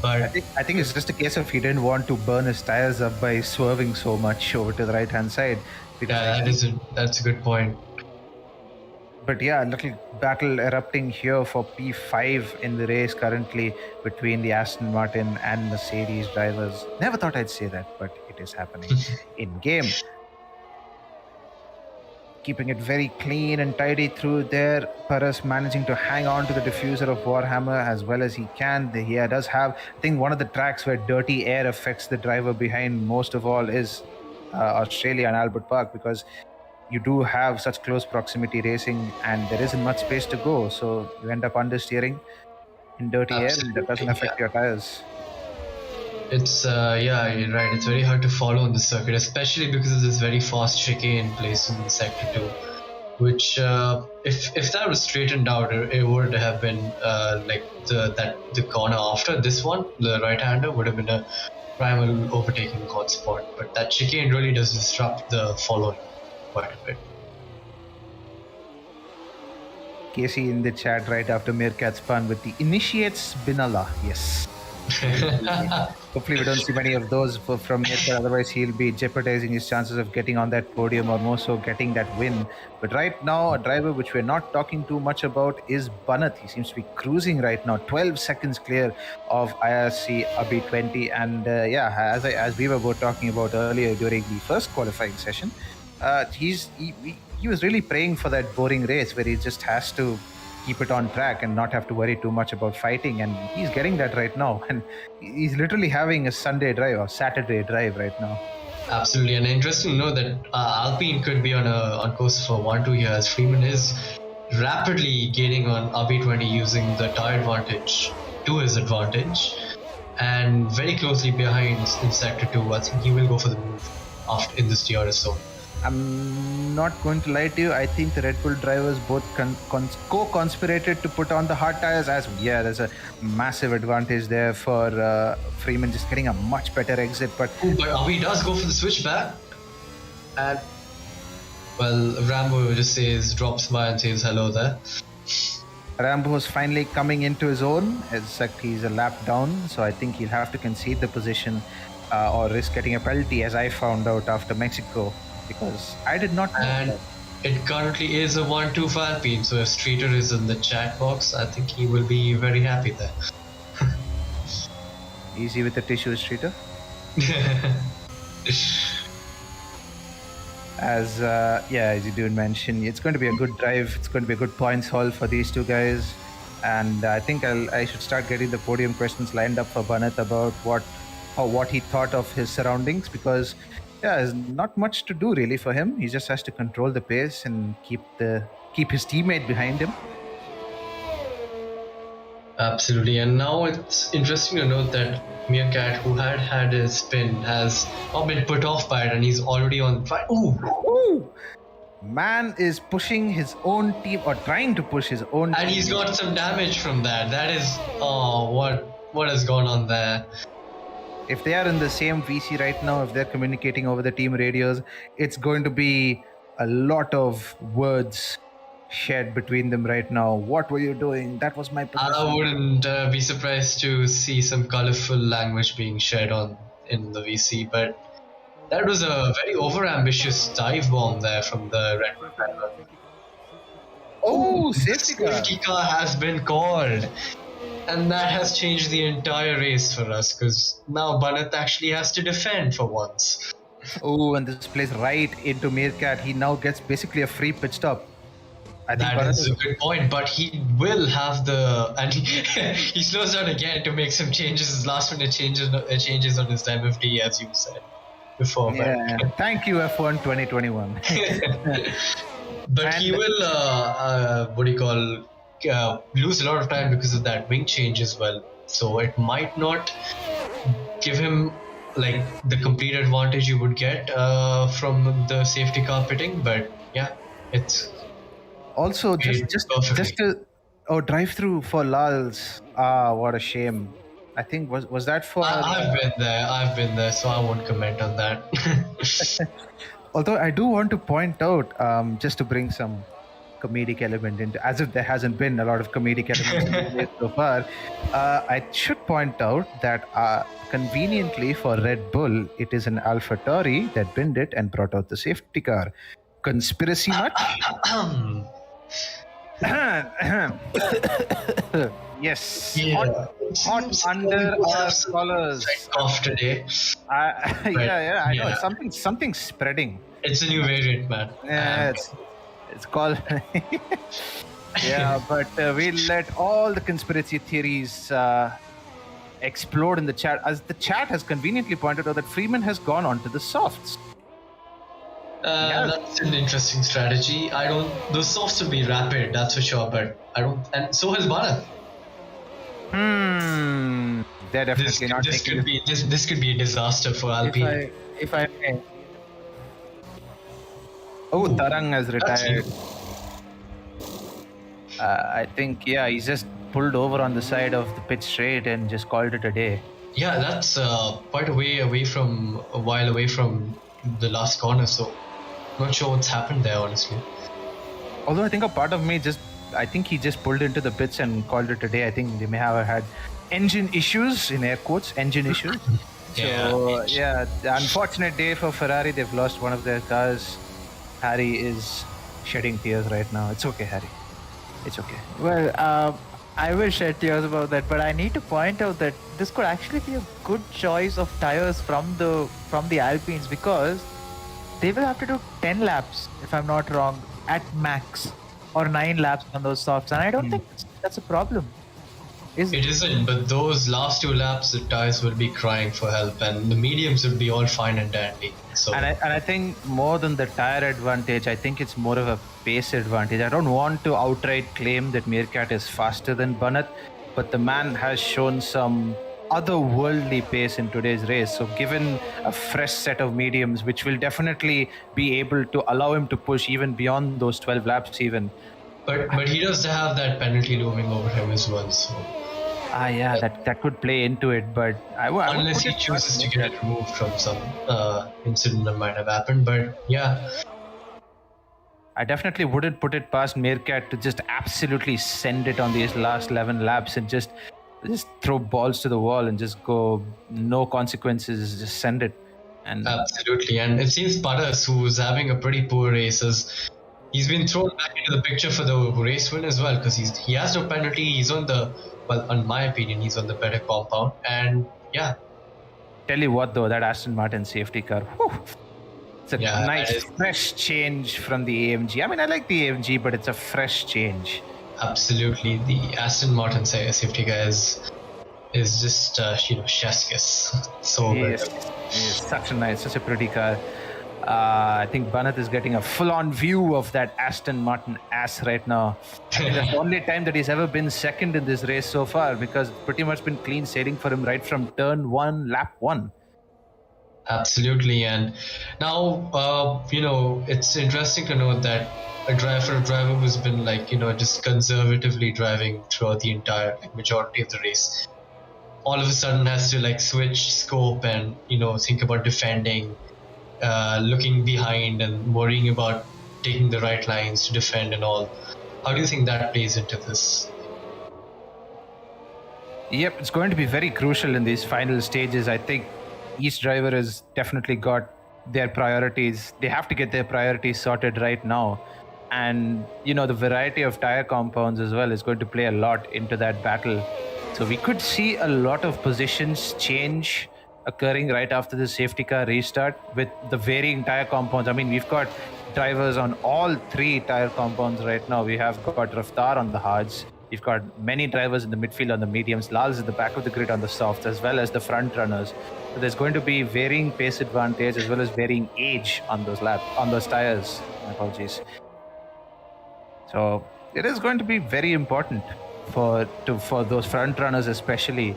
But I think it's just a case of he didn't want to burn his tires up by swerving so much over to the right hand side. yeah, that's a good point. But yeah, a little battle erupting here for P5 in the race currently between the Aston Martin and Mercedes drivers. Never thought I'd say that, but it is happening in game. Keeping it very clean and tidy through there. Paras managing to hang on to the diffuser of Warhammer as well as he can. He does have, I think, one of the tracks where dirty air affects the driver behind most of all is Australia and Albert Park, because you do have such close proximity racing and there isn't much space to go. So you end up understeering in dirty air, and that doesn't affect your tires. It's yeah, you're right. It's very hard to follow on the circuit, especially because of this very fast chicane in place in sector 2. Which, if that was straightened out, it would have been like the corner after this one, the right-hander would have been a primal overtaking hot spot. But that chicane really does disrupt the following quite a bit. Casey in the chat right after MEERKAT spun with the initiates Binala. Yes. Hopefully we don't see many of those from MEERKAT, otherwise he'll be jeopardizing his chances of getting on that podium, or more so getting that win. But right now, a driver which we're not talking too much about is banat. He seems to be cruising right now, 12 seconds clear of IRC Abhi 20. And yeah, as we were both talking about earlier during the first qualifying session, he was really praying for that boring race where he just has to keep it on track and not have to worry too much about fighting, and he's getting that right now. And he's literally having a Sunday drive or Saturday drive right now. Absolutely, and interesting to know that Alpine could be on course for 1-2 years. Freeman is rapidly gaining on RB20 using the tire advantage to his advantage, and very closely behind in sector 2. I think he will go for the move after in this DRS zone. I'm not going to lie to you. I think the Red Bull drivers both co-conspirated to put on the hard tires. There's a massive advantage there for Freeman just getting a much better exit. But Abhi does go for the switchback, and well, Rambo just drops by and says hello there. Rambo is finally coming into his own. It's like he's a lap down, so I think he'll have to concede the position or risk getting a penalty, as I found out after Mexico. Because I did not know. And it currently is a 1-2 for Alpine, so if Streeter is in the chat box, I think he will be very happy there. Easy with the tissue, Streeter. As you do mention, it's going to be a good drive. It's going to be a good points haul for these two guys. And I think I should start getting the podium questions lined up for Banat about what he thought of his surroundings, because there's not much to do really for him. He just has to control the pace and keep his teammate behind him. Absolutely, and now it's interesting to note that MEERKAT, who had his spin, has not been put off by it, and he's already on fire. Ooh! Man is pushing his own team, or trying to push his own team. And he's got some damage from that. That is, what has gone on there? If they are in the same VC right now, if they're communicating over the team radios, it's going to be a lot of words shared between them right now. What were you doing? That was my position. I wouldn't be surprised to see some colorful language being shared on in the VC, but that was a very over-ambitious dive bomb there from the Red Bull driver. Oh, The safety car. safety car has been called. And that has changed the entire race for us, because now Banat actually has to defend for once. Oh, and this plays right into MEERKAT. He now gets basically a free pit stop. I think That Bharat is a good point, but he will have the... And he slows down again to make some changes, his last minute changes on his MFD, as you said before. Yeah. Thank you, F1 2021. But And- he will, what do you call... lose a lot of time because of that wing change as well. So it might not give him like the complete advantage you would get from the safety car pitting, but yeah, it's Also, just to drive through for lulls. Ah, what a shame. I think was that for? I've been there, so I won't comment on that. Although I do want to point out, just to bring some comedic element into, as if there hasn't been a lot of comedic elements in the race so far, I should point out that conveniently for Red Bull, it is an AlphaTauri that binned it and brought out the safety car. Conspiracy much? Yes. Yeah. Hot under our collars. Off today. Yeah, I know. Yeah. Something's spreading. It's a new variant, man. Yeah, it's called. Yeah, but we'll let all the conspiracy theories explode in the chat, as the chat has conveniently pointed out that Freeman has gone onto the softs. That's an interesting strategy. Those softs will be rapid, that's for sure, but and so has Banat. They're definitely not taking This could be a disaster for Alpine. If I may. Oh, Tarang has retired. I think, yeah, he's just pulled over on the side of the pit straight and just called it a day. Yeah, that's quite a while away from the last corner, so not sure what's happened there, honestly. Although I think a part of me I think he just pulled into the pits and called it a day. I think they may have had engine issues, in air quotes, engine issues. So, yeah, the unfortunate day for Ferrari. They've lost one of their cars. Harry is shedding tears right now. It's okay, Harry. It's okay. Well, I will shed tears about that, but I need to point out that this could actually be a good choice of tires from the Alpines, because they will have to do 10 laps, if I'm not wrong, at max, or 9 laps on those softs, and I don't think that's a problem. It isn't, but those last 2 laps, the tires will be crying for help, and the mediums will be all fine and dandy. So. And I think more than the tire advantage, I think it's more of a pace advantage. I don't want to outright claim that MEERKAT is faster than Banat, but the man has shown some otherworldly pace in today's race. So given a fresh set of mediums, which will definitely be able to allow him to push even beyond those 12 laps even. But he does have that penalty looming over him as well, so... yeah, that could play into it, but unless he chooses to get it removed from some incident that might have happened, but yeah. I definitely wouldn't put it past MEERKAT to just absolutely send it on these last 11 laps and just throw balls to the wall and just go, no consequences, just send it. And absolutely, and it seems Paras, who's having a pretty poor race, he's been thrown back into the picture for the race win as well, because he has no penalty. He's on in my opinion, he's on the better compound, and yeah. Tell you what though, that Aston Martin safety car, whew, it's a nice fresh change from the AMG. I mean, I like the AMG, but it's a fresh change. Absolutely, the Aston Martin safety car is just chef's kiss. So good. Yes, such a pretty car. I think Banat is getting a full-on view of that Aston Martin ass right now. I think that's the only time that he's ever been second in this race so far, because it's pretty much been clean sailing for him right from turn 1, lap 1. Absolutely, and now it's interesting to note that a driver who's been just conservatively driving throughout the entire majority of the race, all of a sudden has to switch scope and think about defending. Looking behind and worrying about taking the right lines to defend and all. How do you think that plays into this? Yep, it's going to be very crucial in these final stages. I think each driver has definitely got their priorities. They have to get their priorities sorted right now. And, the variety of tire compounds as well is going to play a lot into that battle. So we could see a lot of positions change occurring right after the safety car restart with the varying tire compounds. I mean, we've got drivers on all 3 tire compounds right now. We have got Raftaar on the hards. We've got many drivers in the midfield on the mediums, laalllls at the back of the grid on the softs, as well as the front runners. So there's going to be varying pace advantage as well as varying age on those tires. Apologies. So it is going to be very important for those front runners, especially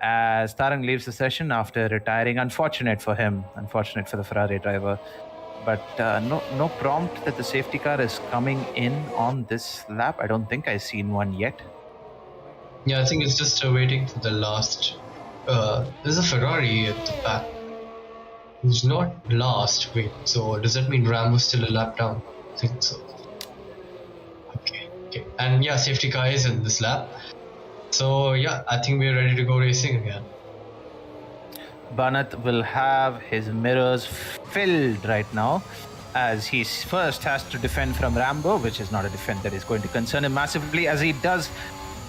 as Tarang leaves the session after retiring. Unfortunate for him, unfortunate for the Ferrari driver. But no prompt that the safety car is coming in on this lap. I don't think I've seen one yet. Yeah, I think it's just waiting for the last. There's a Ferrari at the back who's not last. Wait, so does that mean Rambo's still a lap down? I think so. Okay. And yeah, safety car is in this lap. So yeah, I think we're ready to go racing again. Banat will have his mirrors filled right now, as he first has to defend from Rambo, which is not a defend that is going to concern him massively, as he does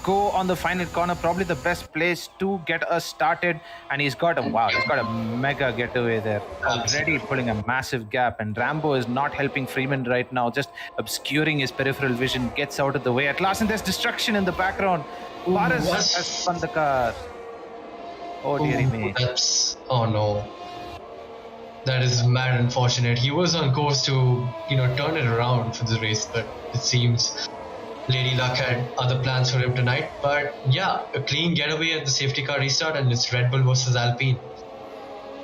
go on the final corner, probably the best place to get us started. And he's got a mega getaway there, already pulling a massive gap. And Rambo is not helping Freeman right now, just obscuring his peripheral vision, gets out of the way at last, and there's destruction in the background. Paris has spun the car. Oh dearie me. Oh no. That is mad unfortunate. He was on course to, turn it around for the race, but it seems Lady Luck had other plans for him tonight. But yeah, a clean getaway at the safety car restart, and it's Red Bull versus Alpine.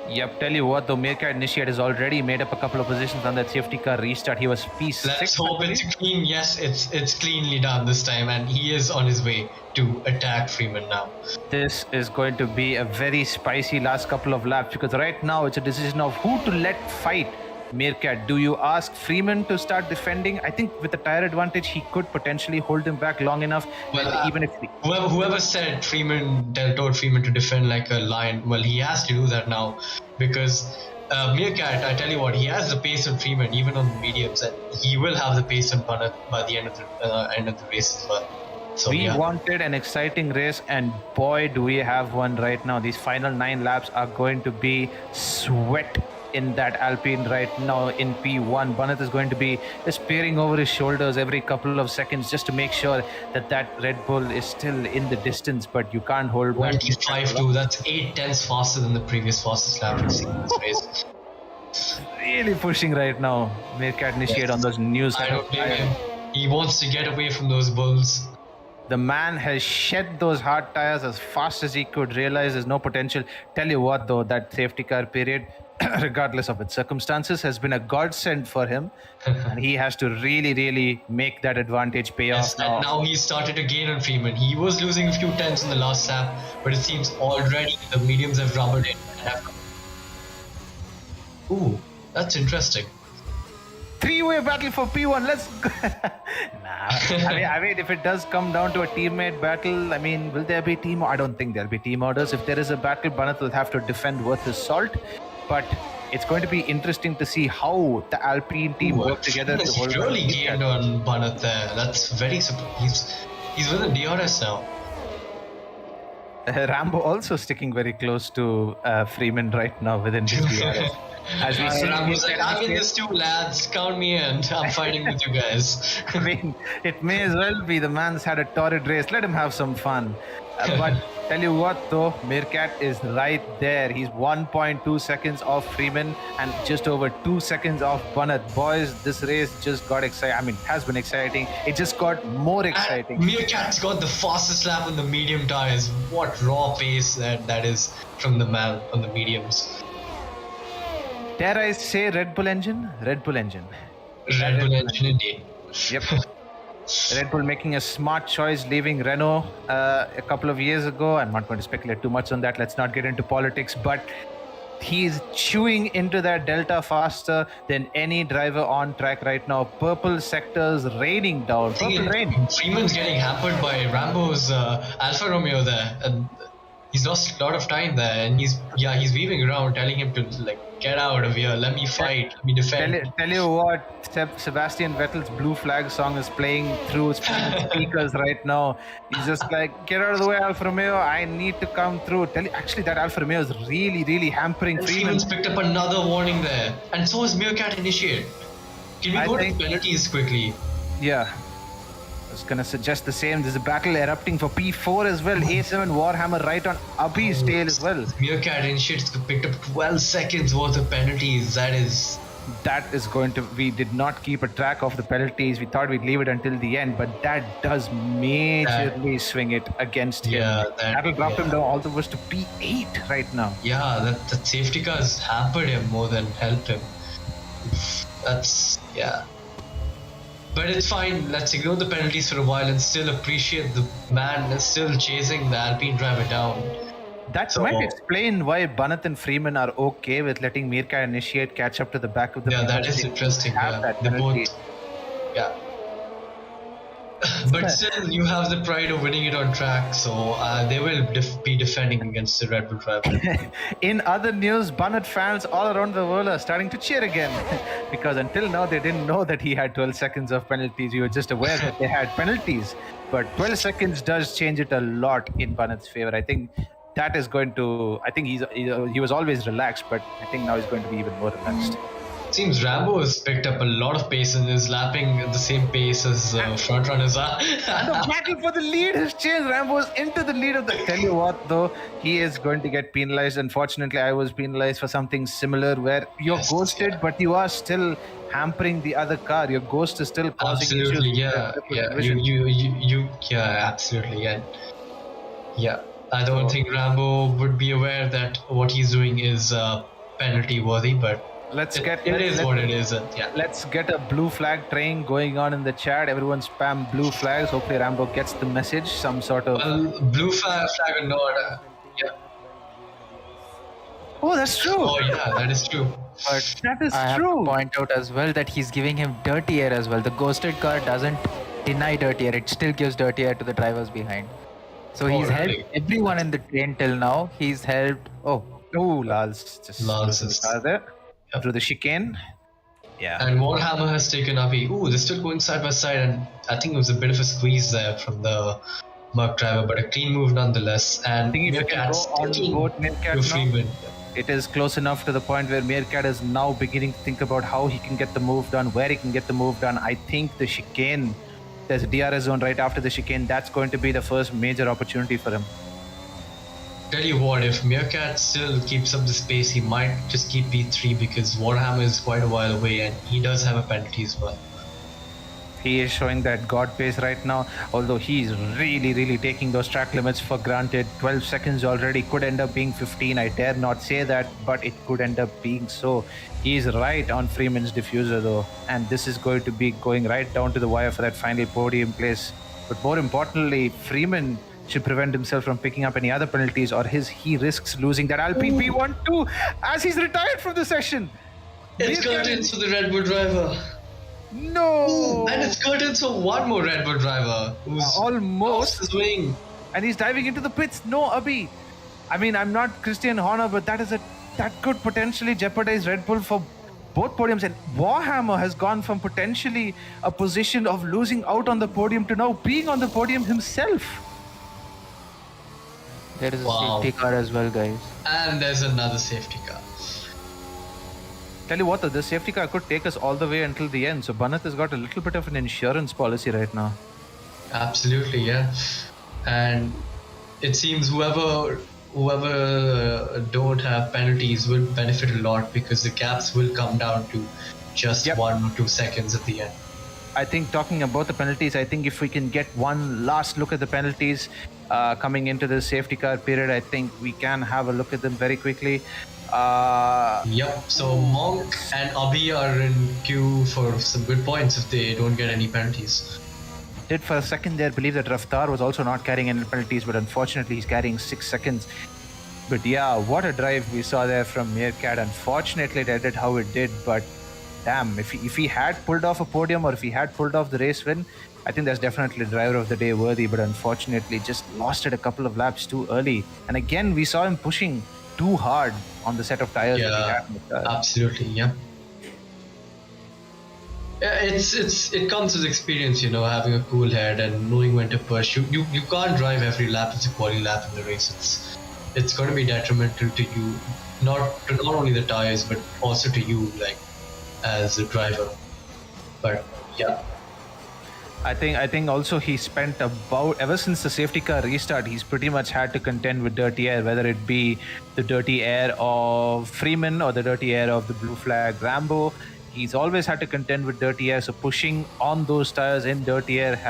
Yep, tell you what though, MEERKAT Initiate has already made up a couple of positions on that safety car restart. He was P6. Let's hope it's clean. Yes, it's cleanly done this time, and he is on his way to attack Freeman now. This is going to be a very spicy last couple of laps, because right now it's a decision of who to let fight MEERKAT. Do you ask Freeman to start defending? I think with the tire advantage, he could potentially hold him back long enough. Well, even if whoever said told Freeman to defend like a lion, well, he has to do that now, because MEERKAT, I tell you what, he has the pace on Freeman even on the mediums, and he will have the pace on Banat by the end of the race as well. So, we wanted an exciting race, and boy, do we have one right now. These final 9 laps are going to be sweat in that Alpine right now in P1. Banat is going to be just peering over his shoulders every couple of seconds just to make sure that Red Bull is still in the distance, but you can't hold back. 25.2, that's 8/10 faster than the previous fastest lap we've seen in this race. Really pushing right now, MEERKAT Initiate on those news. I don't blame him. He wants to get away from those bulls. The man has shed those hard tires as fast as he could, realize there's no potential. Tell you what though, that safety car period, regardless of its circumstances, has been a godsend for him. And he has to really make that advantage pay off now. And now he's started to gain on Freeman. He was losing a few tenths in the last lap, but it seems already the mediums have rubbered in. Ooh, that's interesting. 3-way battle for P1. Let's go. I mean, if it does come down to a teammate battle, I mean, will there be team? I don't think there'll be team orders. If there is a battle, Banat will have to defend worth his salt. But it's going to be interesting to see how the Alpine team work together. He really gained on Banat there. That's very surprising. He's with the DRS now. Rambo also sticking very close to Freeman right now within his DRS. As we see, Rambo's like, I'm in this too, lads. Count me in. I'm fighting with you guys. I mean, it may as well be. The man's had a torrid race. Let him have some fun. But tell you what, though, MEERKAT is right there. He's 1.2 seconds off Freeman and just over 2 seconds off Banat. Boys, this race just got exciting. I mean, it has been exciting. It just got more exciting. MEERKAT's got the fastest lap on the medium tires. What raw pace that is from the man on the mediums. Dare I say Red Bull engine? Red Bull engine. Red Bull engine indeed. Yep. Red Bull making a smart choice, leaving Renault a couple of years ago. I'm not going to speculate too much on that. Let's not get into politics. But he's chewing into that delta faster than any driver on track right now. Purple sectors raining down. Purple rain. Freeman's getting hampered by Rambo's Alfa Romeo there. And He's lost a lot of time there, and he's weaving around, telling him to like get out of here, let me fight, let me defend. Tell you what, Sebastian Vettel's Blue Flag song is playing through speakers right now. He's just like, get out of the way, Alfa Romeo. I need to come through. Actually, that Alfa Romeo is really, really hampering And Freeman. Freeman's picked up another warning there, and so is MEERKAT initiate. Can we go to the penalties quickly? Yeah. I was gonna suggest the same. There's a battle erupting for P4 as well. A7 Warhammer right on Abhi's tail as well. MEERKAT initiates picked up 12 seconds worth of penalties. That is going to. We did not keep a track of the penalties. We thought we'd leave it until the end, but that does majorly swing it against him. Yeah, that'll drop him down all the way to P8 right now. Yeah, that safety car has hampered him more than helped him. That's But it's fine. Let's ignore the penalties for a while and still appreciate the man still chasing the Alpine driver down. That might explain why Banat and Freeman are okay with letting MEERKAT initiate catch up to the back of the. Yeah, that is interesting. They both. Yeah. But still, you have the pride of winning it on track, so they will be defending against the Red Bull driver. In other news, Banat fans all around the world are starting to cheer again because until now they didn't know that he had 12 seconds of penalties. We were just aware that they had penalties, but 12 seconds does change it a lot in Banat's favor. I think that is going to. I think he was always relaxed, but I think now he's going to be even more relaxed. Seems Rambo has picked up a lot of pace and is lapping at the same pace as front runners are. And the battle for the lead has changed. Rambo is into the lead of the. Tell you what, though, he is going to get penalized. Unfortunately, I was penalized for something similar where you're ghosted, but you are still hampering the other car. Your ghost is still causing absolutely, issues. Absolutely, yeah. I don't think Rambo would be aware that what he's doing is penalty worthy, but. It is what it is. Yeah. Let's get a blue flag train going on in the chat. Everyone spam blue flags. Hopefully Rambo gets the message. Some sort of blue flag or not. Yeah. Oh, that's true. Oh yeah, that is true. But that is I true. have to point out as well that he's giving him dirty air as well. The ghosted car doesn't deny dirty air. It still gives dirty air to the drivers behind. So he's helped everyone in the train till now. He's helped. laalllls are there. Through the chicane. Yeah. And Warhammer has taken Abhi. Ooh, they're still going side by side, and I think it was a bit of a squeeze there from the Merc driver, but a clean move nonetheless. And MEERKAT's taking Freeman. It is close enough to the point where MEERKAT is now beginning to think about how he can get the move done, where he can get the move done. I think the chicane, there's a DRS zone right after the chicane. That's going to be the first major opportunity for him. Tell you what, if MEERKAT still keeps up the pace, he might just keep P3 because Warhammer is quite a while away and he does have a penalty as well. He is showing that God pace right now, although he's really taking those track limits for granted. 12 seconds already, could end up being 15. I dare not say that, but it could end up being so. He's right on Freeman's diffuser though, and this is going to be going right down to the wire for that final podium place. But more importantly, Freeman should prevent himself from picking up any other penalties or he risks losing that Alpine P1 too as he's retired from the session. It's curtains for the Red Bull driver. No! Ooh, and it's curtains for one more Red Bull driver who's almost his wing. And he's diving into the pits. No, Abhi. I mean, I'm not Christian Horner, but that could potentially jeopardize Red Bull for both podiums. And Warhammer has gone from potentially a position of losing out on the podium to now being on the podium himself. There is a safety car as well, guys. And there's another safety car. Tell you what, though, this safety car could take us all the way until the end. So Banat has got a little bit of an insurance policy right now. Absolutely, yeah. And it seems whoever don't have penalties will benefit a lot because the gaps will come down to just 1 or 2 seconds at the end. I think talking about the penalties, I think if we can get one last look at the penalties coming into the safety car period, I think we can have a look at them very quickly. So Monk and Abhi are in queue for some good points if they don't get any penalties. Did for a second there believe that Raftaar was also not carrying any penalties, but unfortunately he's carrying 6 seconds. But yeah, what a drive we saw there from MEERKAT. Unfortunately it ended how it did, but damn, if he had pulled off a podium or if he had pulled off the race win, I think that's definitely driver of the day worthy, but unfortunately just lost it a couple of laps too early. And again, we saw him pushing too hard on the set of tires that he Yeah, had in the car. absolutely. Yeah. Yeah, it comes with experience, having a cool head and knowing when to push. You can't drive every lap. It's a quali lap in the race. It's going to be detrimental to you, not only the tires but also to you, like as a driver. But yeah. I think also he spent about, ever since the safety car restart, he's pretty much had to contend with dirty air, whether it be the dirty air of Freeman or the dirty air of the blue flag Rambo. He's always had to contend with dirty air, so pushing on those tires in dirty air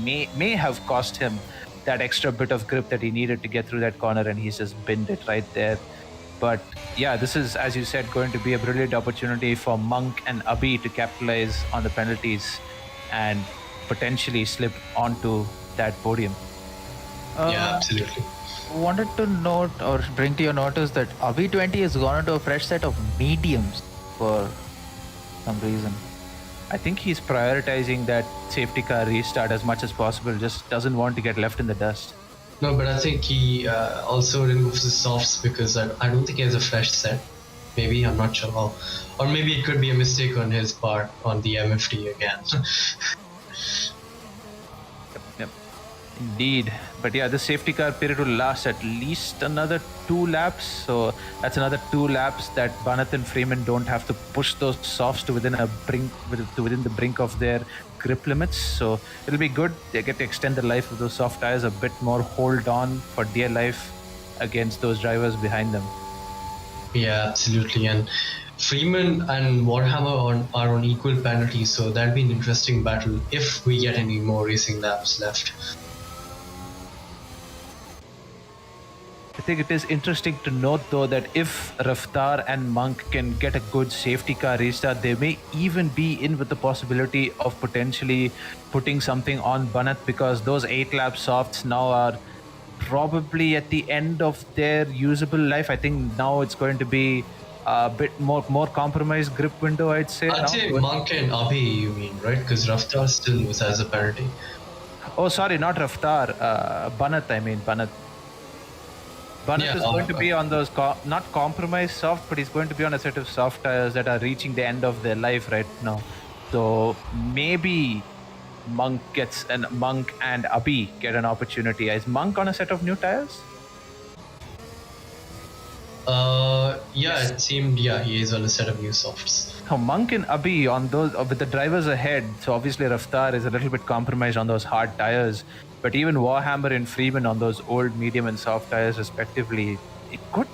may have cost him that extra bit of grip that he needed to get through that corner, and he's just binned it right there. But yeah, this is, as you said, going to be a brilliant opportunity for Monk and Abhi to capitalize on the penalties and potentially slip onto that podium. Yeah, absolutely. Wanted to note or bring to your notice that Abhi 20 has gone into a fresh set of mediums for some reason. I think he's prioritizing that safety car restart as much as possible, just doesn't want to get left in the dust. No, but I think he also removes the softs because I don't think he has a fresh set. Maybe, I'm not sure how. Or maybe it could be a mistake on his part on the MFD again. Yep. Indeed. But yeah, the safety car period will last at least another 2 laps. So that's another 2 laps that Banat and Freeman don't have to push those softs to within the brink of their grip limits. So it'll be good. They get to extend the life of those soft tires a bit more, hold on for dear life against those drivers behind them. Yeah, absolutely. And Freeman and Warhammer are on equal penalties, so that'll be an interesting battle if we get any more racing laps left. I think it is interesting to note though that if Raftaar and Monk can get a good safety car restart, they may even be in with the possibility of potentially putting something on Banat, because those 8 lap softs now are probably at the end of their usable life. I think now it's going to be a bit more compromised grip window, I'd say. I'd say Monk and Abhi, you mean, right? Because Raftaar still has a penalty. Oh, sorry, not Raftaar. Banat, I mean Banat. Banat is going to be on those not compromised soft, but he's going to be on a set of soft tires that are reaching the end of their life right now. So maybe Monk and Abhi get an opportunity. Is Monk on a set of new tires? Yeah, it seemed, he is on a set of new softs. So Monk and Abhi on those with the drivers ahead. So obviously Raftaar is a little bit compromised on those hard tires, but even Warhammer and Freeman on those old, medium, and soft tires respectively,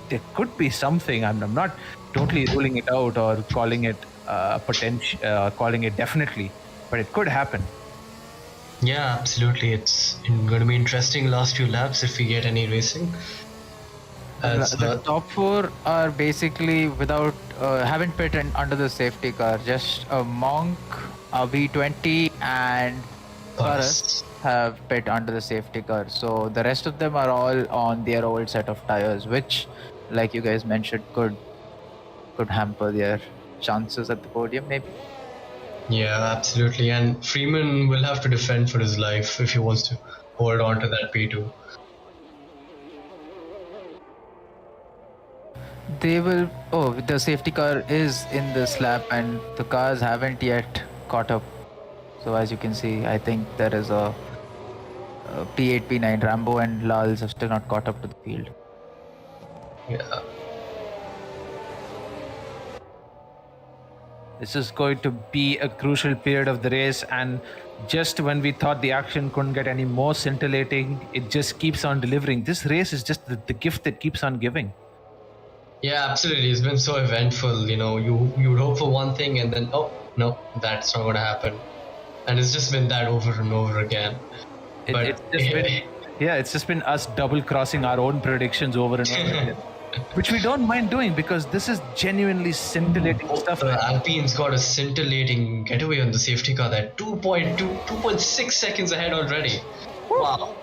there could be something. I'm not totally ruling it out or calling it calling it definitely, but it could happen. Yeah, absolutely. It's going to be interesting last few laps if we get any racing. The top 4 are basically without haven't pit under the safety car. Just Monk, Abhi 20, and Paras have pit under the safety car. So the rest of them are all on their old set of tires, which, like you guys mentioned, could hamper their chances at the podium, maybe. Yeah, absolutely. And Freeman will have to defend for his life if he wants to hold on to that P2. They will. Oh, the safety car is in this lap, and the cars haven't yet caught up. So as you can see, I think there is a P8, P9, Rambo and laalllls have still not caught up to the field. Yeah. This is going to be a crucial period of the race, and just when we thought the action couldn't get any more scintillating, it just keeps on delivering. This race is just the gift that keeps on giving. Yeah, absolutely. It's been so eventful. You would hope for one thing and then, oh, no, that's not going to happen. And it's just been that over and over again. It's just been us double crossing our own predictions over and over again. Which we don't mind doing, because this is genuinely scintillating stuff. Alpine's got a scintillating getaway on the safety car there. 2.6 seconds ahead already. Wow.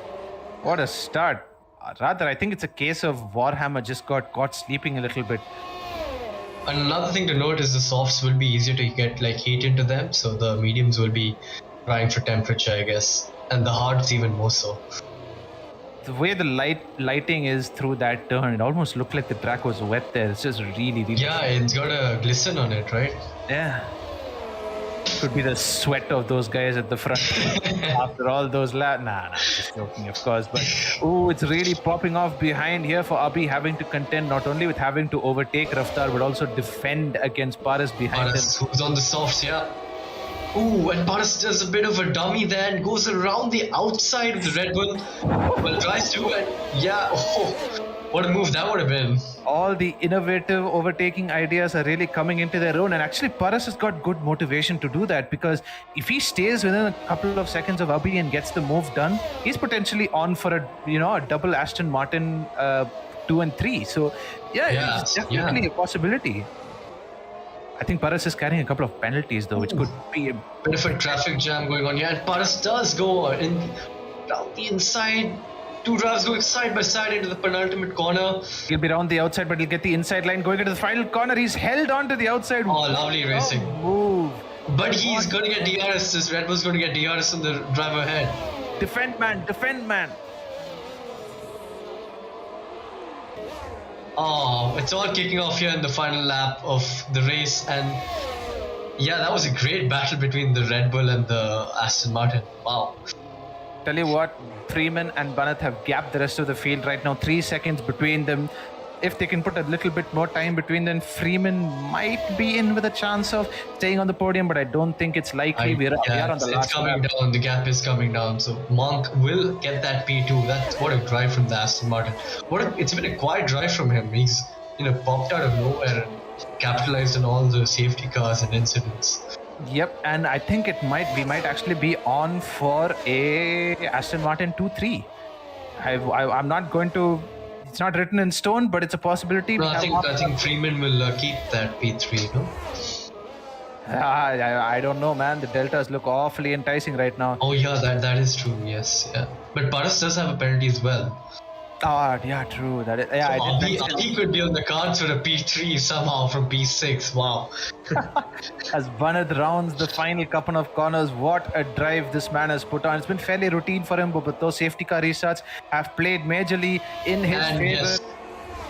What a start. Rather, I think it's a case of Warhammer just got caught sleeping a little bit. Another thing to note is the softs will be easier to get heat into them, so the mediums will be trying for temperature, I guess. And the heart's even more so. The way the lighting is through that turn, it almost looked like the track was wet there. It's just really, really. Yeah, it's got a glisten on it, right? Yeah. Could be the sweat of those guys at the front after all those Nah, just joking, of course. But it's really popping off behind here for Abhi, having to contend not only with having to overtake Raftaar, but also defend against Paras behind Paras, him. who's on the softs, yeah. Ooh, and Paras does a bit of a dummy there and goes around the outside of the Red Bull. Well, tries to, and yeah, what a move that would have been. All the innovative overtaking ideas are really coming into their own, and actually Paras has got good motivation to do that, because if he stays within a couple of seconds of Abhi and gets the move done, he's potentially on for a double Aston Martin 2 and 3. So yeah, it's definitely a possibility. I think Paras is carrying a couple of penalties though, which could be a bit of a traffic jam going on. Yeah, and Paras does go down the inside. Two drivers going side by side into the penultimate corner. He'll be around the outside, but he'll get the inside line going into the final corner. He's held on to the outside. Oh, lovely racing. Move. But he's going to get DRS. This Red Bull's going to get DRS on the driver ahead. Defend, man. Oh, it's all kicking off here in the final lap of the race. And yeah, that was a great battle between the Red Bull and the Aston Martin. Wow. Tell you what, Freeman and Banat have gapped the rest of the field right now. 3 seconds between them. If they can put a little bit more time between them, Freeman might be in with a chance of staying on the podium, but I don't think it's likely. We are on the last it's coming down. The gap is coming down. So Monk will get that P2. That's what a drive from the Aston Martin. It's been a quiet drive from him. He's popped out of nowhere and capitalized on all the safety cars and incidents. Yep, and I think we might actually be on for a Aston Martin 2-3. I'm not going to. It's not written in stone, but it's a possibility. No, I think Freeman will keep that P3. No. I don't know, man. The deltas look awfully enticing right now. Oh yeah, that is true. Yes, yeah. But Paras does have a penalty as well. Oh, yeah, true. That is, yeah, so he could be on the cards for a P3 somehow from P6. Wow. As Banat rounds the final couple of corners, what a drive this man has put on. It's been fairly routine for him, but those safety car restarts have played majorly in his favor. Yes,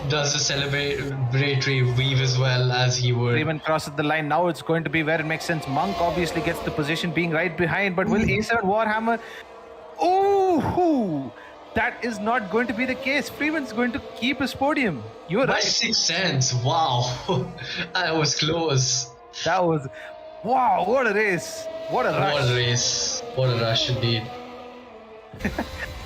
does the celebratory weave as well as he would. Freeman crosses the line. Now it's going to be where it makes sense. Monk obviously gets the position being right behind, but will A7 Warhammer... Ooh! That is not going to be the case. Freeman's going to keep his podium. You're right. By 6 cents. Wow. That was close. That was... Wow, what a race. What a rush. What a race. What a rush indeed.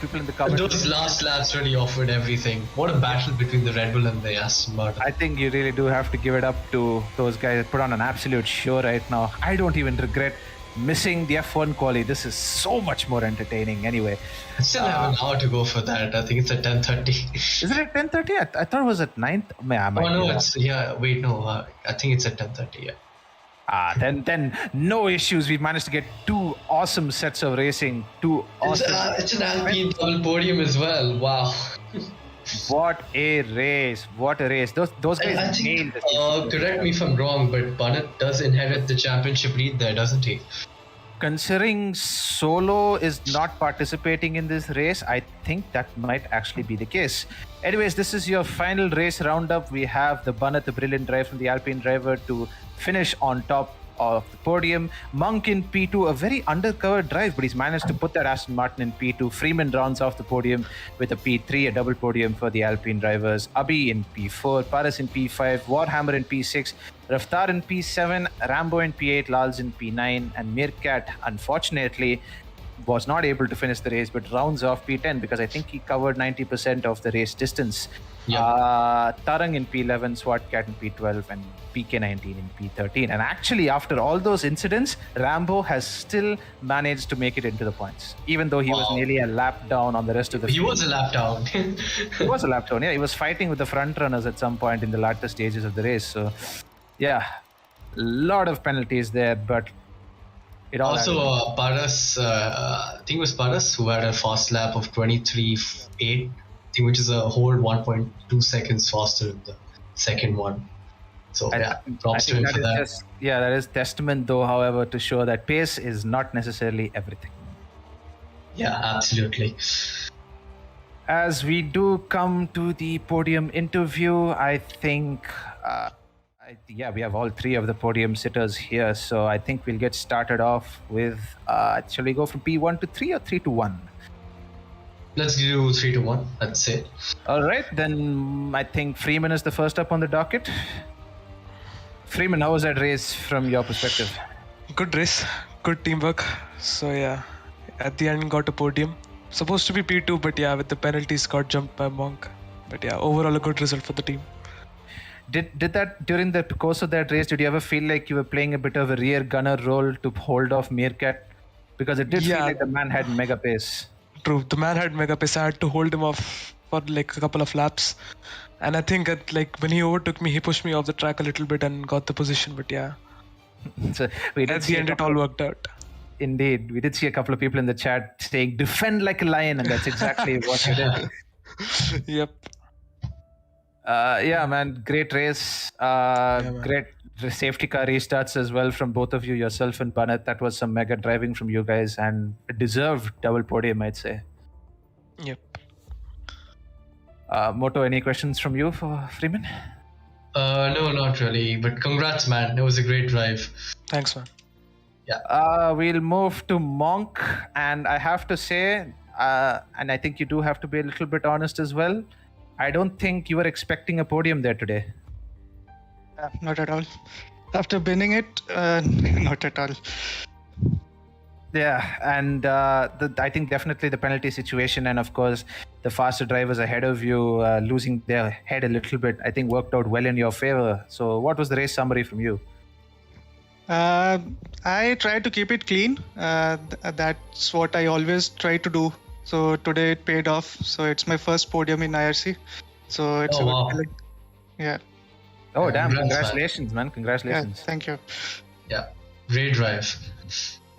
People in the comments. Those last laps really offered everything. What a battle between the Red Bull and the Aston Martin. I think you really do have to give it up to those guys that put on an absolute show right now. I don't even regret missing the F1 quali. This is so much more entertaining anyway. I still have an hour to go for that. I think it's at 10:30. Is it at 10:30? I thought it was at 9. I think it's at 10:30. Yeah. Then no issues. We've managed to get 2 awesome sets of racing. 2 awesome. It's an Alpine double podium as well. Wow. What a race! What a race! Those guys I think, nailed it. correct me if I'm wrong, but Banat does inherit the championship lead there, doesn't he? Considering Solo is not participating in this race, I think that might actually be the case. Anyways, this is your final race roundup. We have the Banat, the brilliant drive from the Alpine driver to finish on top of the podium. Monk in P2, a very undercover drive, but he's managed to put that Aston Martin in P2. Freeman rounds off the podium with a P3, a double podium for the Alpine drivers. Abhi in P4, Paras in P5, Warhammer in P6, Raftaar in P7, Rambo in P8, laalllls in P9, and MEERKAT, unfortunately, was not able to finish the race, but rounds off P10 because I think he covered 90% of the race distance. Yeah. Tarang in P11, swatkat in P12, and PK19 in P13. And actually, after all those incidents, Rambo has still managed to make it into the points, even though he was nearly a lap down on the rest of the field. He was a lap down. He was a lap down, yeah. He was fighting with the front runners at some point in the latter stages of the race. So, yeah, a lot of penalties there, but it all also, Paras, I think it was Paras who had a fast lap of 23.8, which is a whole 1.2 seconds faster than the second one. So I props to him think for that. that is testament though, however, to show that pace is not necessarily everything. Yeah, absolutely. As we do come to the podium interview, I think, we have all three of the podium sitters here. So I think we'll get started off with, shall we go from P1 to 3 or 3 to 1? Let's do 3 to 1, I'd say. All right, then I think Freeman is the first up on the docket. Freeman, how was that race from your perspective? Good race, good teamwork. So yeah, at the end got a podium. Supposed to be P2, but yeah, with the penalties got jumped by Monk. But yeah, overall a good result for the team. Did that during the course of that race? Did you ever feel like you were playing a bit of a rear gunner role to hold off MEERKAT? Because it did feel like the man had mega pace. True, the man had mega pace. I had to hold him off for like a couple of laps, and I think when he overtook me, he pushed me off the track a little bit and got the position. But yeah, So we did at the end it all worked out. Indeed, we did see a couple of people in the chat saying "defend like a lion," and that's exactly what you did. Yep. Yeah, man, great race. Great safety car restarts as well from both of you, yourself and Banat. That was some mega driving from you guys, and a deserved double podium, I'd say. Yep. Moto, any questions from you for Freeman? No, not really. But congrats, man. It was a great drive. Thanks, man. We'll move to Monk, and I have to say, and I think you do have to be a little bit honest as well, I don't think you were expecting a podium there today. Not at all. After winning it, not at all. Yeah, and I think definitely the penalty situation, and of course the faster drivers ahead of you losing their head a little bit, I think worked out well in your favor. So what was the race summary from you? I tried to keep it clean. That's what I always try to do. So today it paid off. So it's my first podium in IRC. So it's wow. Yeah. Oh, damn. Congrats, Congratulations, man. Congratulations. Yeah, thank you. Yeah, great drive.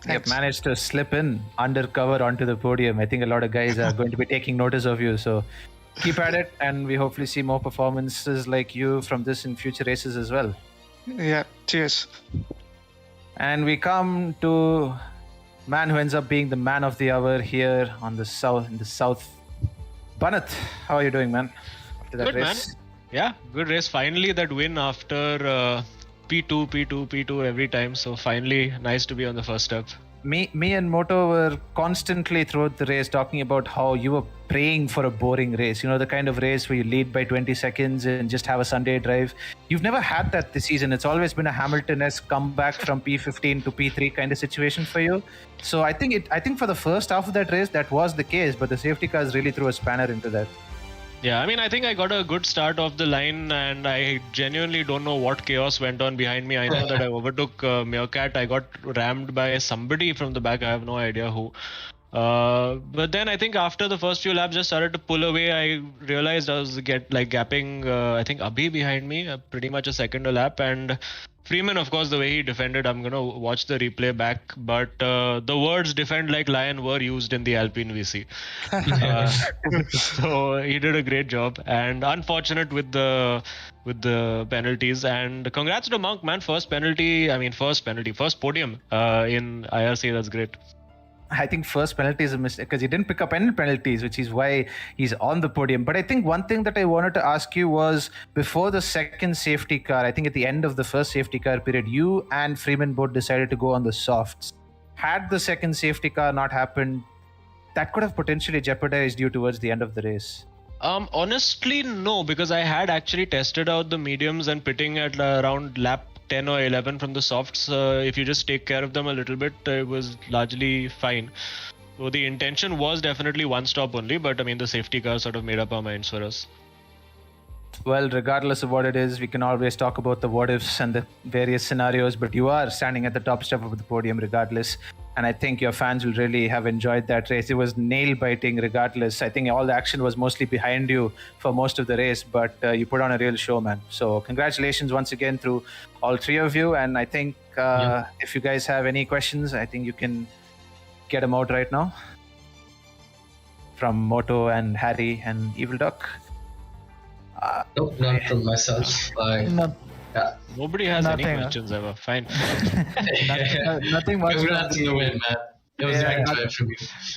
You've managed to slip in undercover onto the podium. I think a lot of guys are going to be taking notice of you. So keep at it, and we hopefully see more performances like you from this in future races as well. Yeah, cheers. And we come to man who ends up being the man of the hour here in the south. Banat, how are you doing, man? After that Good, race? man. Yeah, good race. Finally, that win after P2 every time. So finally, nice to be on the first step. Me and Moto were constantly throughout the race talking about how you were praying for a boring race. You know, the kind of race where you lead by 20 seconds and just have a Sunday drive. You've never had that this season. It's always been a Hamilton-esque comeback from P15 to P3 kind of situation for you. So I think for the first half of that race, that was the case, but the safety cars really threw a spanner into that. Yeah, I mean, I think I got a good start off the line, and I genuinely don't know what chaos went on behind me. I know that I overtook MEERKAT. I got rammed by somebody from the back. I have no idea who. But then I think after the first few laps just started to pull away, I realized I was gapping, I think Abhi behind me, pretty much a second a lap. And Freeman, of course, the way he defended, I'm going to watch the replay back. But the words "defend like lion" were used in the Alpine VC. So he did a great job, and unfortunate with the penalties. And congrats to Monk, man. First podium in IRC. That's great. I think first penalty is a mistake because he didn't pick up any penalties, which is why he's on the podium. But I think one thing that I wanted to ask you was before the second safety car, I think at the end of the first safety car period, you and Freeman both decided to go on the softs. Had the second safety car not happened, that could have potentially jeopardized you towards the end of the race. Honestly, no, because I had actually tested out the mediums and pitting at around lap 10 or 11 from the softs. If you just take care of them a little bit, it was largely fine. So the intention was definitely one stop only, but I mean the safety car sort of made up our minds for us. Well, regardless of what it is, we can always talk about the what ifs and the various scenarios, but you are standing at the top step of the podium regardless. And I think your fans will really have enjoyed that race. It was nail-biting regardless. I think all the action was mostly behind you for most of the race, but you put on a real show, man. So congratulations once again to all three of you. And I think if you guys have any questions, I think you can get them out right now. From Moto and Harry and Evil Duck. Nope, not from myself. Yeah. Nobody has any Nothing, huh? questions ever. Fine. Nothing much. Congrats on the win, man. It was right time from you.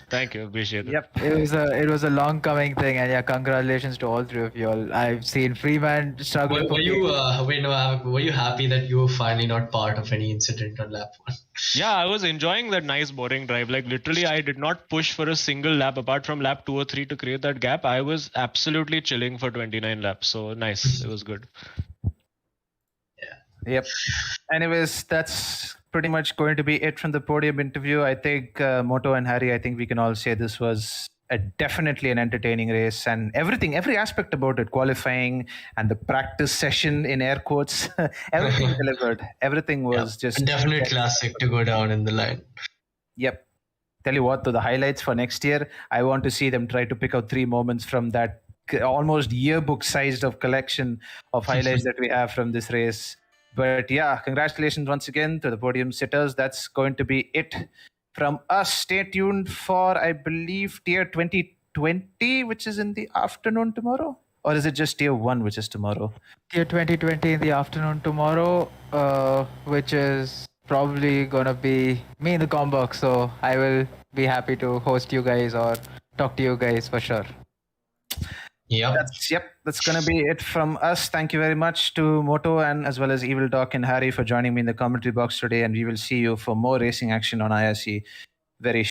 Thank you. Appreciate it. Yep, it was a long coming thing, and yeah, congratulations to all three of you all. I've seen Freeman struggle. Were you were you happy that you were finally not part of any incident on lap 1? Yeah, I was enjoying that nice boring drive. Like literally, I did not push for a single lap apart from lap 2 or 3 to create that gap. I was absolutely chilling for 29 laps. So nice. It was good. Yep. Anyways, that's pretty much going to be it from the podium interview. I think Moto and Harry, I think we can all say this was definitely an entertaining race, and every aspect about it, qualifying and the practice session in air quotes, everything delivered. Everything was just a definite classic to go down in the line. Yep. Tell you what, to the highlights for next year, I want to see them try to pick out 3 moments from that almost yearbook sized of collection of highlights that we have from this race. But yeah, congratulations once again to the podium sitters. That's going to be it from us. Stay tuned for, I believe, Tier 2020, which is in the afternoon tomorrow. Or is it just Tier 1, which is tomorrow? Tier 2020 in the afternoon tomorrow, which is probably gonna be me in the com box. So I will be happy to host you guys or talk to you guys for sure. That's gonna be it from us. Thank you very much to Moto and as well as Evil Doc and Harry for joining me in the commentary box today, and we will see you for more racing action on IRC very